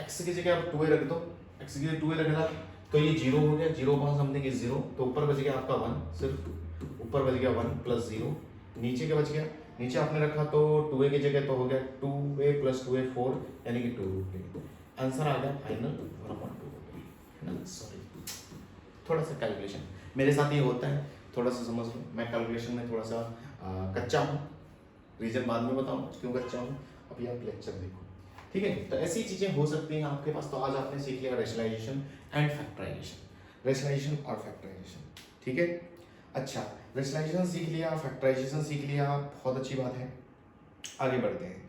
x की जगह आप 2a रख दो, x की जगह 2a रखना तो ये 0 हो गया, 0 अपॉन समथिंग इज 0, तो ऊपर बच गया आपका 1, सिर्फ ऊपर बच गया 1 प्लस 0, नीचे क्या बच गया, नीचे आपने रखा तो 2a की जगह तो हो गया 2a प्लस 2a 4 यानी कि 2 रूट a, आंसर आ गया फाइनल 1/2 है ना, सॉरी थोड़ा सा कैलकुलेशन मेरे साथ ये होता है, थोड़ा सा समझ लो, मैं कैलकुलेशन में थोड़ा सा कच्चा हूँ, रीजन बाद में बताऊँ क्यों कच्चा हूँ, अभी आप लेक्चर देखो, ठीक है। तो ऐसी चीजें हो सकती हैं आपके पास। तो आज आपने सीख लिया रेशनलाइजेशन एंड फैक्टराइजेशन, रेशनलाइजेशन और फैक्टराइजेशन, ठीक है। अच्छा रेशनलाइजेशन सीख लिया, फैक्टराइजेशन सीख लिया, बहुत अच्छी बात है, आगे बढ़ते हैं।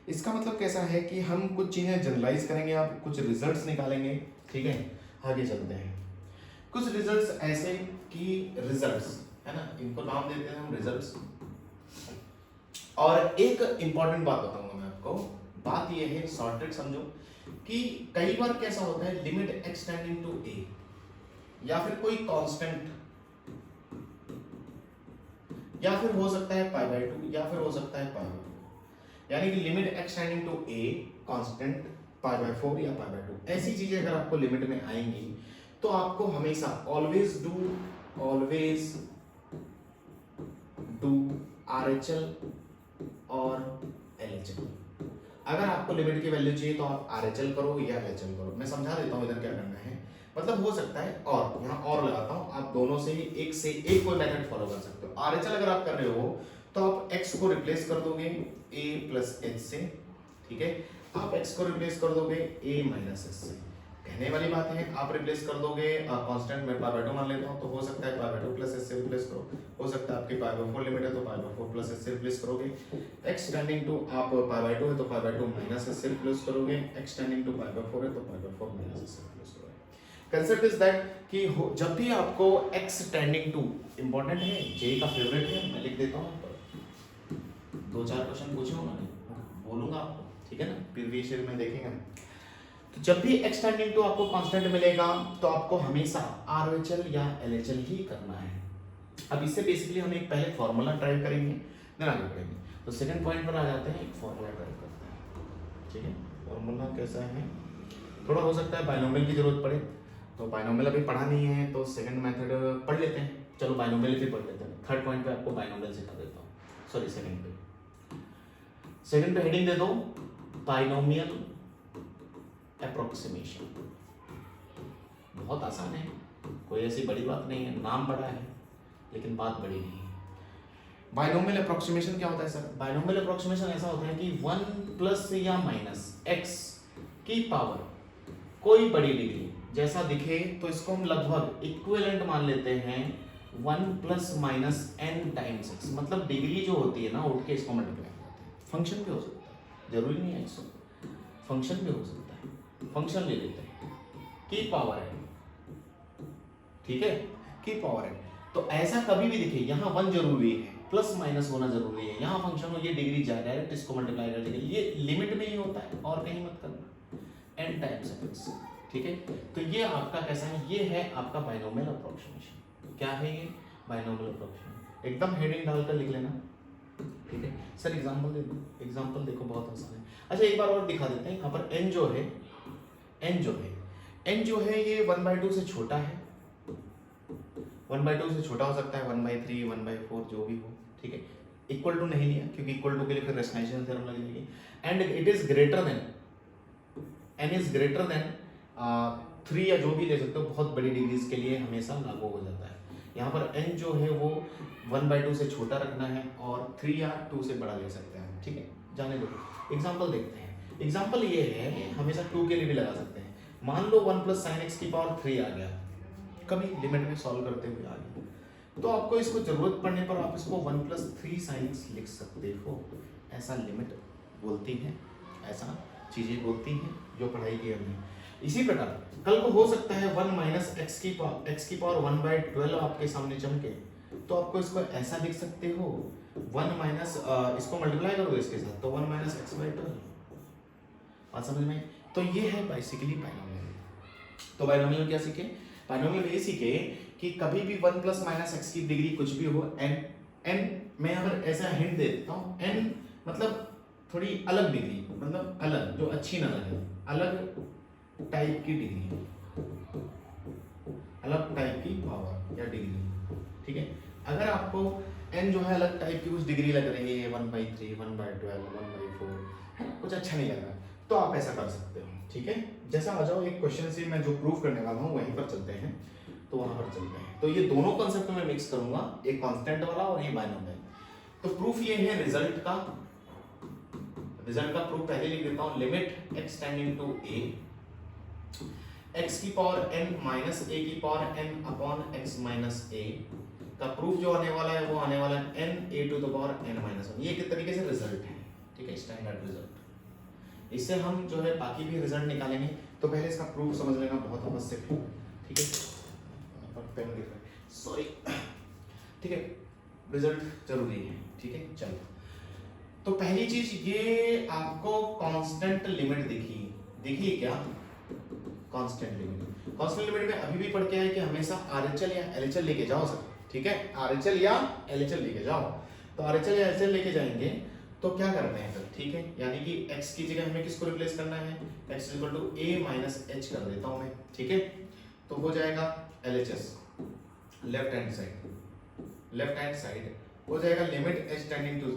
इसका मतलब कैसा है कि हम कुछ चीजें जनरलाइज करेंगे, आप कुछ रिजल्ट्स निकालेंगे, ठीक है, आगे चलते हैं। कुछ रिजल्ट्स ऐसे कि रिजल्ट्स है ना, इनको नाम देते हैं हम रिजल्ट्स। और एक इंपॉर्टेंट बात बताऊंगा मैं आपको, बात ये है शॉर्टेड समझो, कि कई बार कैसा होता है limit x tending to a या फिर कोई कांस्टेंट, या फिर हो सकता है पाई बाय 2 या फिर हो सकता है पाई बाय 2, यानी कि limit x tending to a constant π/4 या π/2। ऐसी चीजें अगर आपको लिमिट में आएंगी तो आपको हमेशा ऑलवेज डू RHL और LHL। अगर आपको लिमिट की वैल्यू चाहिए तो आप RHL करो या LHL करो। मैं समझा देता हूँ इधर क्या करना है। मतलब हो सकता है, और यहाँ और लगाता हूँ, आप दोनों से ही एक से एक कोई मेथड फॉलो कर सकते हो। RHL अगर आप कर रहे हो तो आप x को रिप्लेस कर दोगे a प्लस h से, ठीक है। आप x को रिप्लेस कर दोगे a माइनस h से। कहने वाली बात है, आप रिप्लेस कर दोगे कांस्टेंट में π/2 मान लेता हूँ, तो हो सकता है π/2 प्लस h से रिप्लेस करो। हो सकता है आपकी π/4 लिमिट है तो π/4 प्लस h से रिप्लेस करोगे। x टेंडिंग टू आप π/2 है तो π/2 माइनस h से रिप्लेस करोगे। x टेंडिंग टू π/4 है तो π/4 माइनस h से रिप्लेस करोगे। कंसेप्ट इज दैट कि जब भी आपको x टेंडिंग टू, इंपॉर्टेंट है, जे का फेवरेट है, मैं लिख देता हूँ, 2-4 क्वेश्चन पूछे उन्होंने, बोलूंगा आपको, ठीक है ना, प्रीवियस ईयर में देखेंगे। तो जब भी x टेंडिंग टू आपको कांस्टेंट मिलेगा तो आपको हमेशा RHL या LHL ही करना है। अब इससे बेसिकली हम एक पहले फॉर्मूला ट्राई करेंगे, देन आगे बढ़ेंगे। तो सेकंड पॉइंट पर आ जाते हैं, एक फॉर्मूला ट्राई करते हैं, ठीक है। फॉर्मूला कैसा है, थोड़ा हो सकता है बाइनोमियल की जरूरत पड़े, तो बाइनोमियल अभी पढ़ा नहीं है तो सेकंड मेथड पढ़ लेते हैं। चलो बाइनोमियल भी पढ़ लेते हैं। थर्ड पॉइंट पे आपको बाइनोमियल सिखा देता हूँ, सॉरी सेकंड पे हेडिंग दे दो बाइनोमियल अप्रोक्सीमेशन। बहुत आसान है, कोई ऐसी बड़ी बात नहीं है, नाम बड़ा है लेकिन बात बड़ी नहीं है। बाइनोमियल अप्रोक्सीमेशन क्या होता है सर? बाइनोमियल अप्रोक्सीमेशन ऐसा होता है कि 1 प्लस या माइनस x की पावर कोई बड़ी डिग्री जैसा दिखे तो इसको हम लगभग इक्विवेलेंट मान लेते हैं 1 plus minus n times x। मतलब डिग्री जो होती है ना, उठ के इसको मल्टीप्लाई करते हैं। फंक्शन भी हो सकता है, जरूरी नहीं है x, फंक्शन भी हो सकता है। फंक्शन ले लेते हैं की पावर है, ठीक है, की पावर है। तो ऐसा कभी भी दिखे, यहाँ 1 जरूरी है, प्लस माइनस होना जरूरी है, यहाँ फंक्शन हो, ये डिग्री जाए डायरेक्ट इसको मल्टीप्लाई कर देंगे। ये लिमिट में ही होता है और कहीं मत करना, n टाइम्स x, ठीक है। तो ये आपका कैसा है, ये है आपका बाइनोमियल अप्रोक्सीमेशन। क्या है ये? Binomial approximation. एकदम हेडिंग डालकर लिख लेना, ठीक है। सर एग्जांपल दे दो, एग्जांपल देखो बहुत आसान है। अच्छा एक बार और दिखा देते हैं। यहाँ पर n जो है ये 1/2 से छोटा है, 1/2 से छोटा हो सकता है, 1/3 1/4 जो भी हो, ठीक है। इक्वल टू नहीं लिया क्योंकि इक्वल टू के लिए फिर रेशनलाइजेशन थ्योरम लगेगी। And it is greater than, n is greater than 3 या जो भी ले सकते हो, बहुत बड़ी डिग्रीज के लिए हमेशा लागू हो जाता है। यहाँ पर n जो है वो 1/2 से छोटा रखना है और 3 या 2 से बड़ा ले सकते हैं, ठीक है। जाने दो, एग्जांपल देखते हैं। एग्जांपल ये है, हमेशा 2 के लिए भी लगा सकते हैं। मान लो 1 प्लस साइन x की पावर 3 आ गया, कभी लिमिट में सॉल्व करते हुए आ गया, तो आपको इसको जरूरत पड़ने पर आप इसको 1 प्लस 3 साइन x लिख सकते हो। ऐसा लिमिट बोलती है, ऐसा चीजें बोलती हैं जो पढ़ाई की हमने। इसी प्रकार कल को हो सकता है 1 माइनस x की पावर 1/12 आपके सामने चमके, तो आपको इसको ऐसा लिख सकते हो 1 माइनस, इसको मल्टीप्लाई करोगे इसके साथ तो 1 माइनस x/12। बात समझ में? तो ये है बेसिकली बाइनोमियल। तो बाइनोमियल क्या सीखे? बाइनोमियल ये सीखे कि कभी भी 1 प्लस माइनस x की डिग्री कुछ भी हो, n मैं अगर ऐसा हिंट दे देता हूँ, n मतलब थोड़ी अलग डिग्री, मतलब अलग, जो अच्छी ना लगे, अलग टाइप की डिग्री, अलग टाइप की पावर या डिग्री, ठीक है। अगर आपको n जो है अलग टाइप की कुछ डिग्री लग रही है, 1/3 1/12 1/4 है, कुछ अच्छा नहीं लग रहा, तो आप ऐसा कर सकते हो, ठीक है। जैसा आ जाओ एक क्वेश्चन से मैं जो प्रूफ करने वाला हूँ वहीं पर चलते हैं, तो वहां पर चलते हैं। तो ये दोनों कॉन्सेप्ट में मिक्स करूंगा, एक कांस्टेंट वाला और ये बाइनोमियल। तो प्रूफ ये है रिजल्ट का प्रूफ पहले लिख देता हूँ। Limit x tending to a, x की पावर n माइनस a की power n upon x minus a का प्रूफ जो आने वाला है वो आने वाला है n a to the power n minus 1। ये किस तरीके से रिजल्ट है, ठीक है, स्टैंडर्ड रिजल्ट। इससे हम जो है बाकी भी रिजल्ट निकालेंगे, तो पहले इसका प्रूफ समझ लेना बहुत आवश्यक है, ठीक है। पेन दिख रहा है, सॉरी, ठीक है, रिजल्ट जरूरी है, ठीक है। चलो, तो पहली चीज ये आपको कांस्टेंट लिमिट दिखी क्या? कांस्टेंट लिमिट में अभी भी पढ़ के आए कि हमेशा RHL या LHL लेके जाओ सर, ठीक है। RHL या LHL लेके जाओ, तो RHL या LHL लेके जाएंगे तो क्या करते हैं फिर, ठीक है, यानी कि x की जगह हमें किसको रिप्लेस करना है, x equal to a minus h कर देता हूं मैं, ठीक है। तो हो जाएगा LHS लेफ्ट हैंड साइड हो जाएगा limit h tending to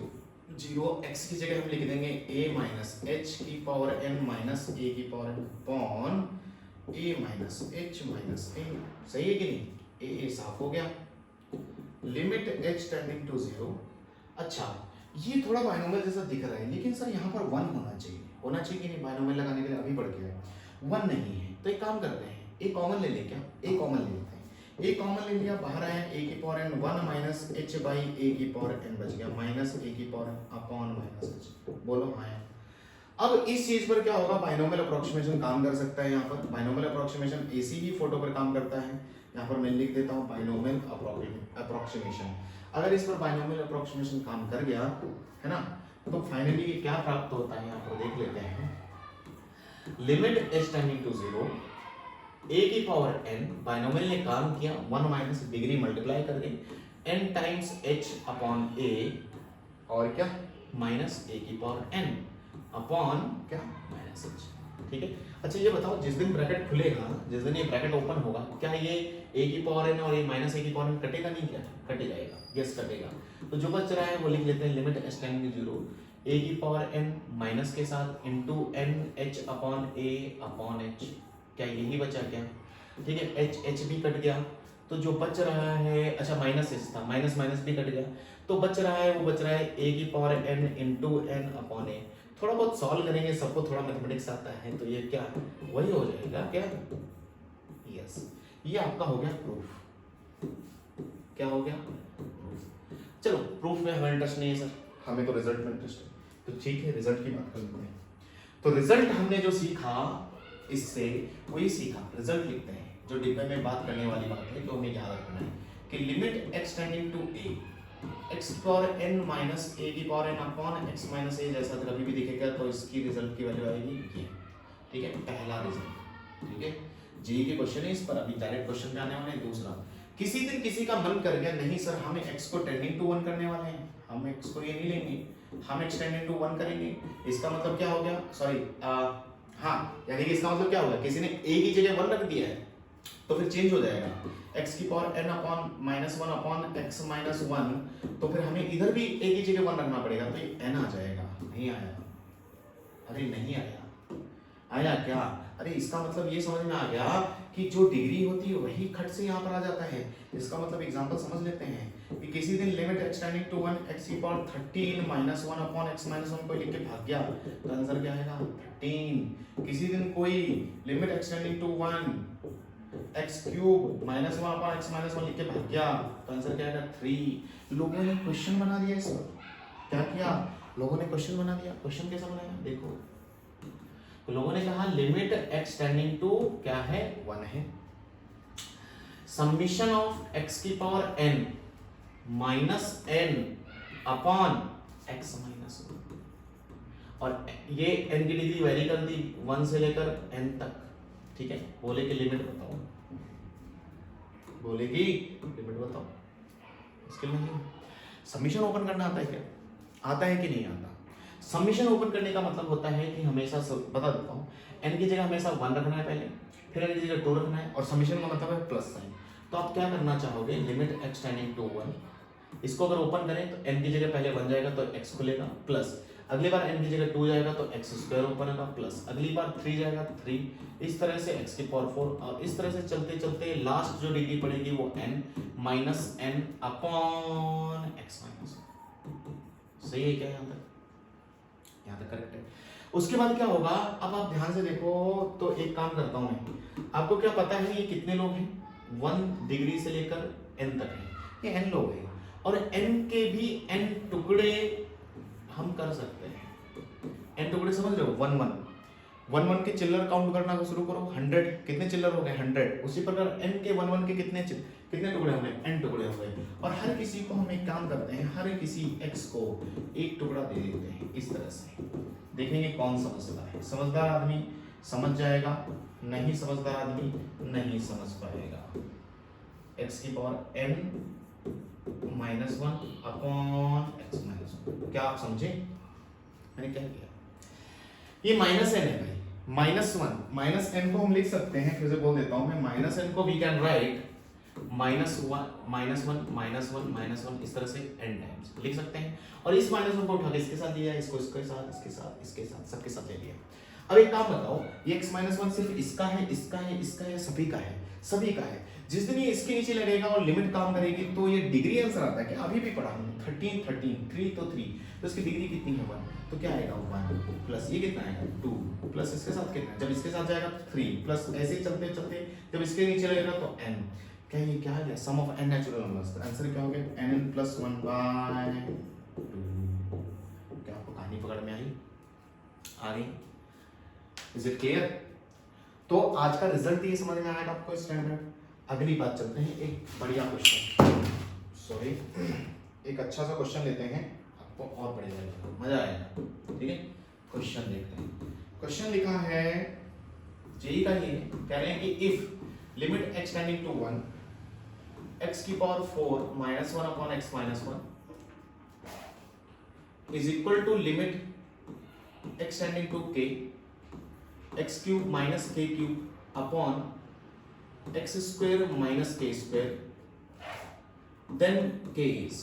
0, x की जगह हम लिख देंगे a माइनस एच की पावर n माइनस a की power n upon a minus h minus a, सही है कि नहीं, a साफ हो गया, लिमिट h टेंडिंग टू 0। अच्छा ये थोड़ा बाइनोमियल जैसा दिख रहा है, लेकिन सर यहाँ पर 1 होना चाहिए कि नहीं, बाइनोमियल लगाने के लिए अभी पढ़ के आए 1 नहीं है, तो एक काम करते हैं, एक कॉमन ले लें, क्या एक कॉमन ले लेते हैं, एक कॉमन ले लिया, बाहर आया a की power n 1 minus h by a की पावर n बच गया माइनस a की power n upon minus h, बोलो हाँ। अब इस चीज पर क्या होगा, बाइनोमियल अप्रोक्सीमेशन काम कर सकता है, यहाँ पर बाइनोमियल अप्रोक्सीमेशन AC की फोटो पर काम करता है, यहाँ पर मैं लिख देता हूँ बाइनोमियल अप्रोक्सीमेशन। अगर इस पर बाइनोमियल अप्रोक्सीमेशन काम कर गया है ना, तो फाइनली क्या प्राप्त होता है यहाँ पर देख लेते हैं, limit h tending to 0 a की पावर n, बाइनोमियल ने काम किया 1 माइनस डिग्री मल्टीप्लाई करके n times h upon a और क्या माइनस a की पावर n अपॉन क्या माइनस h, ठीक है। अच्छा ये बताओ जिस दिन ब्रैकेट खुलेगा, जिस दिन ये ब्रैकेट ओपन होगा, क्या ये a की पावर n और ये माइनस a की पावर n कटेगा नहीं, क्या कटे जाएगा, यस कटेगा। तो जो बच रहा है वो लिख लेते हैं limit h tending to 0 a की पावर n माइनस के साथ into n h upon a upon h, क्या यही बचा क्या, ठीक है, h भी कट गया, तो जो बच रहा है, अच्छा माइनस h था, माइनस माइनस भी कट गया, तो बच रहा है वो बच रहा है a की power n into n upon a। थोड़ा बहुत सॉल्व करेंगे, सबको थोड़ा मैथमेटिक्स आता है, तो ये क्या वही हो जाएगा क्या, यस, ये आपका हो गया प्रूफ, क्या हो गया प्रूफ। चलो प्रूफ में हमें इंटरेस्ट नहीं है सर, हमें तो रिजल्ट में इंटरेस्ट है, तो ठीक है रिजल्ट की बात कर लेते हैं। तो रिजल्ट हमने जो सीखा इससे वही सीखा, रिजल्ट लिखते हैं, जो डिब्बे में बात करने वाली बात है, तो हमें याद रखना है कि limit x tending to a x power n minus a की power n upon x minus a जैसा कभी भी दिखेगा तो इसकी रिजल्ट की वैल्यू आएगी ये, ठीक है, पहला रिजल्ट, ठीक है। जी के क्वेश्चन है इस पर, अभी डायरेक्ट क्वेश्चन पे आने वाले हैं। दूसरा, किसी दिन किसी का मन कर गया नहीं सर हमें x को टेंडिंग टू 1 करने वाले हैं, हम x को ये नहीं लेंगे, हम x टेंडिंग टू 1 करेंगे, इसका मतलब क्या हो गया, सॉरी हाँ, यानी कि इसका मतलब क्या होगा, किसी ने a की जगह 1 रख दिया है तो फिर चेंज हो जाएगा, x की power n upon minus 1 upon x minus 1, तो फिर हमें इधर भी a की जगह 1 रखना पड़ेगा, तो ये n आ जाएगा, नहीं आया, अरे नहीं आया, आया क्या, अरे इसका मतलब ये समझ में आ गया कि जो डिग्री होती है वही खट से यहाँ पर आ जाता है। इसका मतलब एग्जांपल समझ लेते हैं कि किसी दिन limit x tending to 1 x की power 13 minus 1 upon x minus 1 को लिख के भाग गया तो आंसर क्या आएगा 13। किसी दिन कोई limit x tending to 1 x cube minus 1 upon x minus 1 लिख के भाग गया तो आंसर क्या आएगा 3। लोगों ने क्वेश्चन बना दिया, इस पर क्या किया, लोगों ने क्वेश्चन बना दिया। क्वेश्चन कैसा बनाया देखो, तो लोगों ने कहा लिमिट x टेंडिंग टू क्या है 1 है, समीशन ऑफ x की power n minus n upon x minus 1, और ये n की डिग्री वेरी कर दी 1 से लेकर n तक, ठीक है। बोले कि लिमिट बताओ, बोले कि लिमिट बताओ, मुश्किल नहीं। समीशन ओपन करना आता है क्या, आता है कि नहीं आता। समीशन ओपन करने का मतलब होता है कि हमेशा बता देता हूँ, n की जगह हमेशा 1 रखना है पहले, फिर n की जगह 2 रखना है, और समीशन का मतलब है प्लस साइन। तो आप क्या करना चाहोगे, लिमिट x टेंडिंग टू 1, इसको अगर ओपन करें तो n की जगह पहले 1 जाएगा तो x खुलेगा प्लस, अगली बार n की जगह 2 जाएगा तो x स्क्वायर ओपन होगा प्लस, अगली बार 3 जाएगा 3, इस तरह से x की पावर 4, और इस तरह से चलते चलते लास्ट जो डिग्री पड़ेगी वो n minus n upon x minus 1। सही है क्या यहाँ तक, यहाँ तक करेक्ट है। उसके बाद क्या होगा, अब आप ध्यान से देखो, तो एक काम करता हूं मैं, आपको क्या पता है ये कितने लोग हैं, 1 डिग्री से लेकर n तक है, ये n लोग हैं, और n के भी n टुकड़े हम कर सकते हैं। n टुकड़े समझ रहे हो, 1 1 के चिल्लर काउंट करना शुरू करो, 100 कितने चिल्लर हो गए 100, उसी प्रकार n के 1 1 के कितने टुकड़े हो गए, n टुकड़े हो गए, और हर किसी को हम एक काम करते हैं, हर किसी x को एक टुकड़ा दे देते हैं, इस तरह से देखेंगे कौन समझदार है। समझदार आदमी समझ जाएगा, नहीं समझदार आदमी नहीं समझ पाएगा। x की power n minus 1 upon x minus 1, क्या आप समझे, मैंने क्या किया, ये माइनस एन है भाई, -1 को हम लिख सकते हैं, फिर से बोल देता हूं मैं, -n को वी कैन राइट -1 इस तरह से n टाइम्स लिख सकते हैं, और इस -1 को उठा के इसके साथ लिया, इसको इसके साथ, इसके साथ, इसके साथ, सबके साथ ले लिया। अब एक काम बताओ, ये x-1 सिर्फ इसका है, इसका है, इसका है, सभी का है, सभी का है। जिस दिन ये इसके नीचे लगेगा और लिमिट काम करेगी तो ये डिग्री आंसर आता है, क्या अभी भी पढ़ा हमने, 13 3 तो 3, तो इसकी डिग्री कितनी है 1, तो क्या आएगा 1 प्लस ये कितना आएगा 2 प्लस इसके साथ कितना, जब इसके साथ जाएगा 3 प्लस ऐसे ही चलते चलते जब इसके नीचे लगेगा तो n, क्या ये क्या है, sum of n natural numbers, answer क्या हो गया n + 1/2। क्या आपको कहानी पकड़ में आई, आ गई, इज इट क्लियर? तो आज का रिजल्ट ये समझ में आएगा आपको स्टैंडर्ड। अगली बात चलते हैं, एक बढ़िया क्वेश्चन, सॉरी एक अच्छा सा क्वेश्चन लेते हैं, आपको और बढ़िया लगेगा, मजा आएगा, ठीक है। क्वेश्चन देखते हैं, क्वेश्चन लिखा है जेई का, ये कह रहे हैं कि if limit x tending to 1 x⁴ - 1/x-1 is equal to limit x tending to k x³ - k³ upon x² - k², then k is,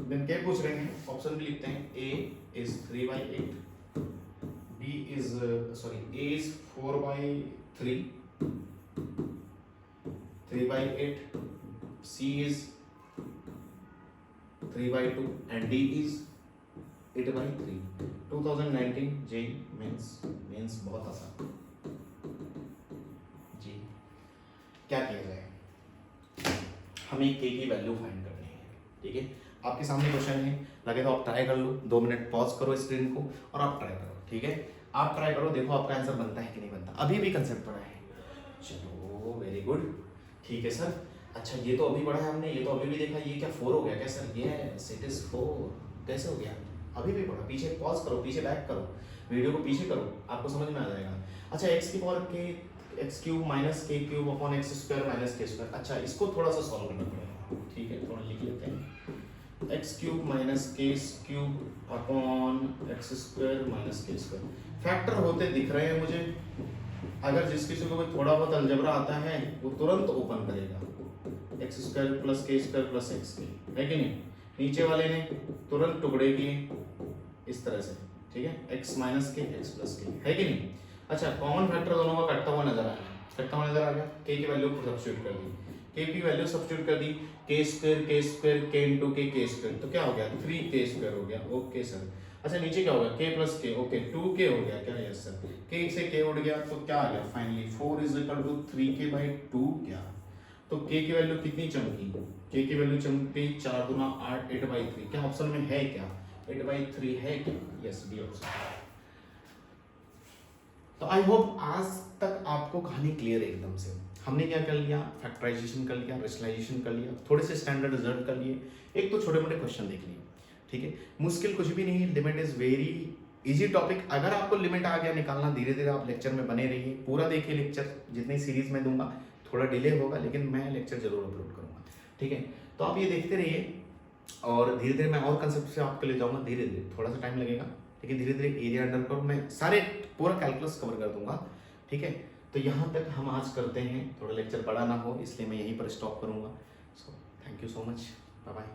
then क्या पूछ रहे हैं, ऑप्शन भी लिखते हैं, a is 3/8, b is a is 4/3, 3/8, c is 3/2 and d is 8/3। 2019 JEE mains बहुत आसान जी। क्या किया जाए, हमें k की वैल्यू फाइंड करनी है, ठीक है। आपके सामने क्वेश्चन है, लगे तो आप ट्राई कर लो, 2 मिनट पॉज करो स्क्रीन को और आप ट्राई करो, ठीक है। आप ट्राई करो, देखो आपका आंसर बनता है कि नहीं बनता, अभी भी कंसेप्ट पढ़ा है, चलो वेरी गुड, ठीक है सर। अच्छा ये तो अभी पढ़ा है हमने, ये तो अभी भी देखा, ये क्या 4 हो गया क्या सर, यस इट इज 4, कैसे हो गया, अभी भी पढ़ा, पीछे पॉज करो, पीछे बैक करो, वीडियो को पीछे करो, आपको समझ में आ जाएगा। अच्छा x³ - k³ upon x² - k², अच्छा इसको थोड़ा सा सॉल्व करना पड़ेगा, ठीक है, थोड़ा लिख लेते हैं, x³ - k³ upon x² - k², factor होते दिख रहे हैं मुझे, अगर जिस किसी को कोई थोड़ा बहुत अलजेब्रा आता है वो तुरंत ओपन करेगा, x² + k² + xk, है कि नहीं, नीचे वाले ने तुरंत टुकड़े किए इस तरह से, ठीक है, x - k x + k, है कि नहीं। अच्छा कॉमन फैक्टर दोनों का कटता हुआ नजर आ गया, k की वैल्यू को सब्स्टिट्यूट कर दी, k की वैल्यू सब्स्टिट्यूट कर दी, k² k × k k², तो क्या हो गया 3k² हो गया, ओके सर। अच्छा नीचे क्या होगा k + k, ओके 2k हो गया क्या, यस सर, k से k उड़ गया तो क्या आ गया फाइनली 4 = 3k/2 क्या, तो k की वैल्यू कितनी चमकी, k की वैल्यू चमकी 4 × 8 8/3, क्या ऑप्शन में है क्या 8/3 है क्या, यस डी ऑप्शन। तो आई होप आज तक आपको कहानी क्लियर है एकदम से। हमने क्या कर लिया, फैक्टराइजेशन कर लिया, रेशनलाइजेशन कर लिया, थोड़े से स्टैंडर्ड रिजल्ट कर लिए, एक तो छोटे मोटे क्वेश्चन देख लिए, ठीक है। मुश्किल कुछ भी नहीं है, limit is very easy topic. अगर आपको लिमिट आ गया निकालना, धीरे धीरे आप लेक्चर में बने रहिए, पूरा देखिए लेक्चर, जितनी सीरीज में दूंगा थोड़ा डिले होगा लेकिन मैं लेक्चर जरूर अपलोड करूंगा, ठीक है। तो आप ये देखते रहिए और धीरे धीरे मैं और कंसेप्ट से आपको ले जाऊंगा, धीरे धीरे, थोड़ा सा टाइम लगेगा लेकिन धीरे धीरे एरिया अंडर कर्व मैं सारे पूरा कैलकुलस कवर कर दूंगा, ठीक है। तो यहाँ तक हम आज करते हैं, थोड़ा लेक्चर बड़ा ना हो इसलिए मैं यहीं पर स्टॉप करूंगा। So thank you so much, bye bye.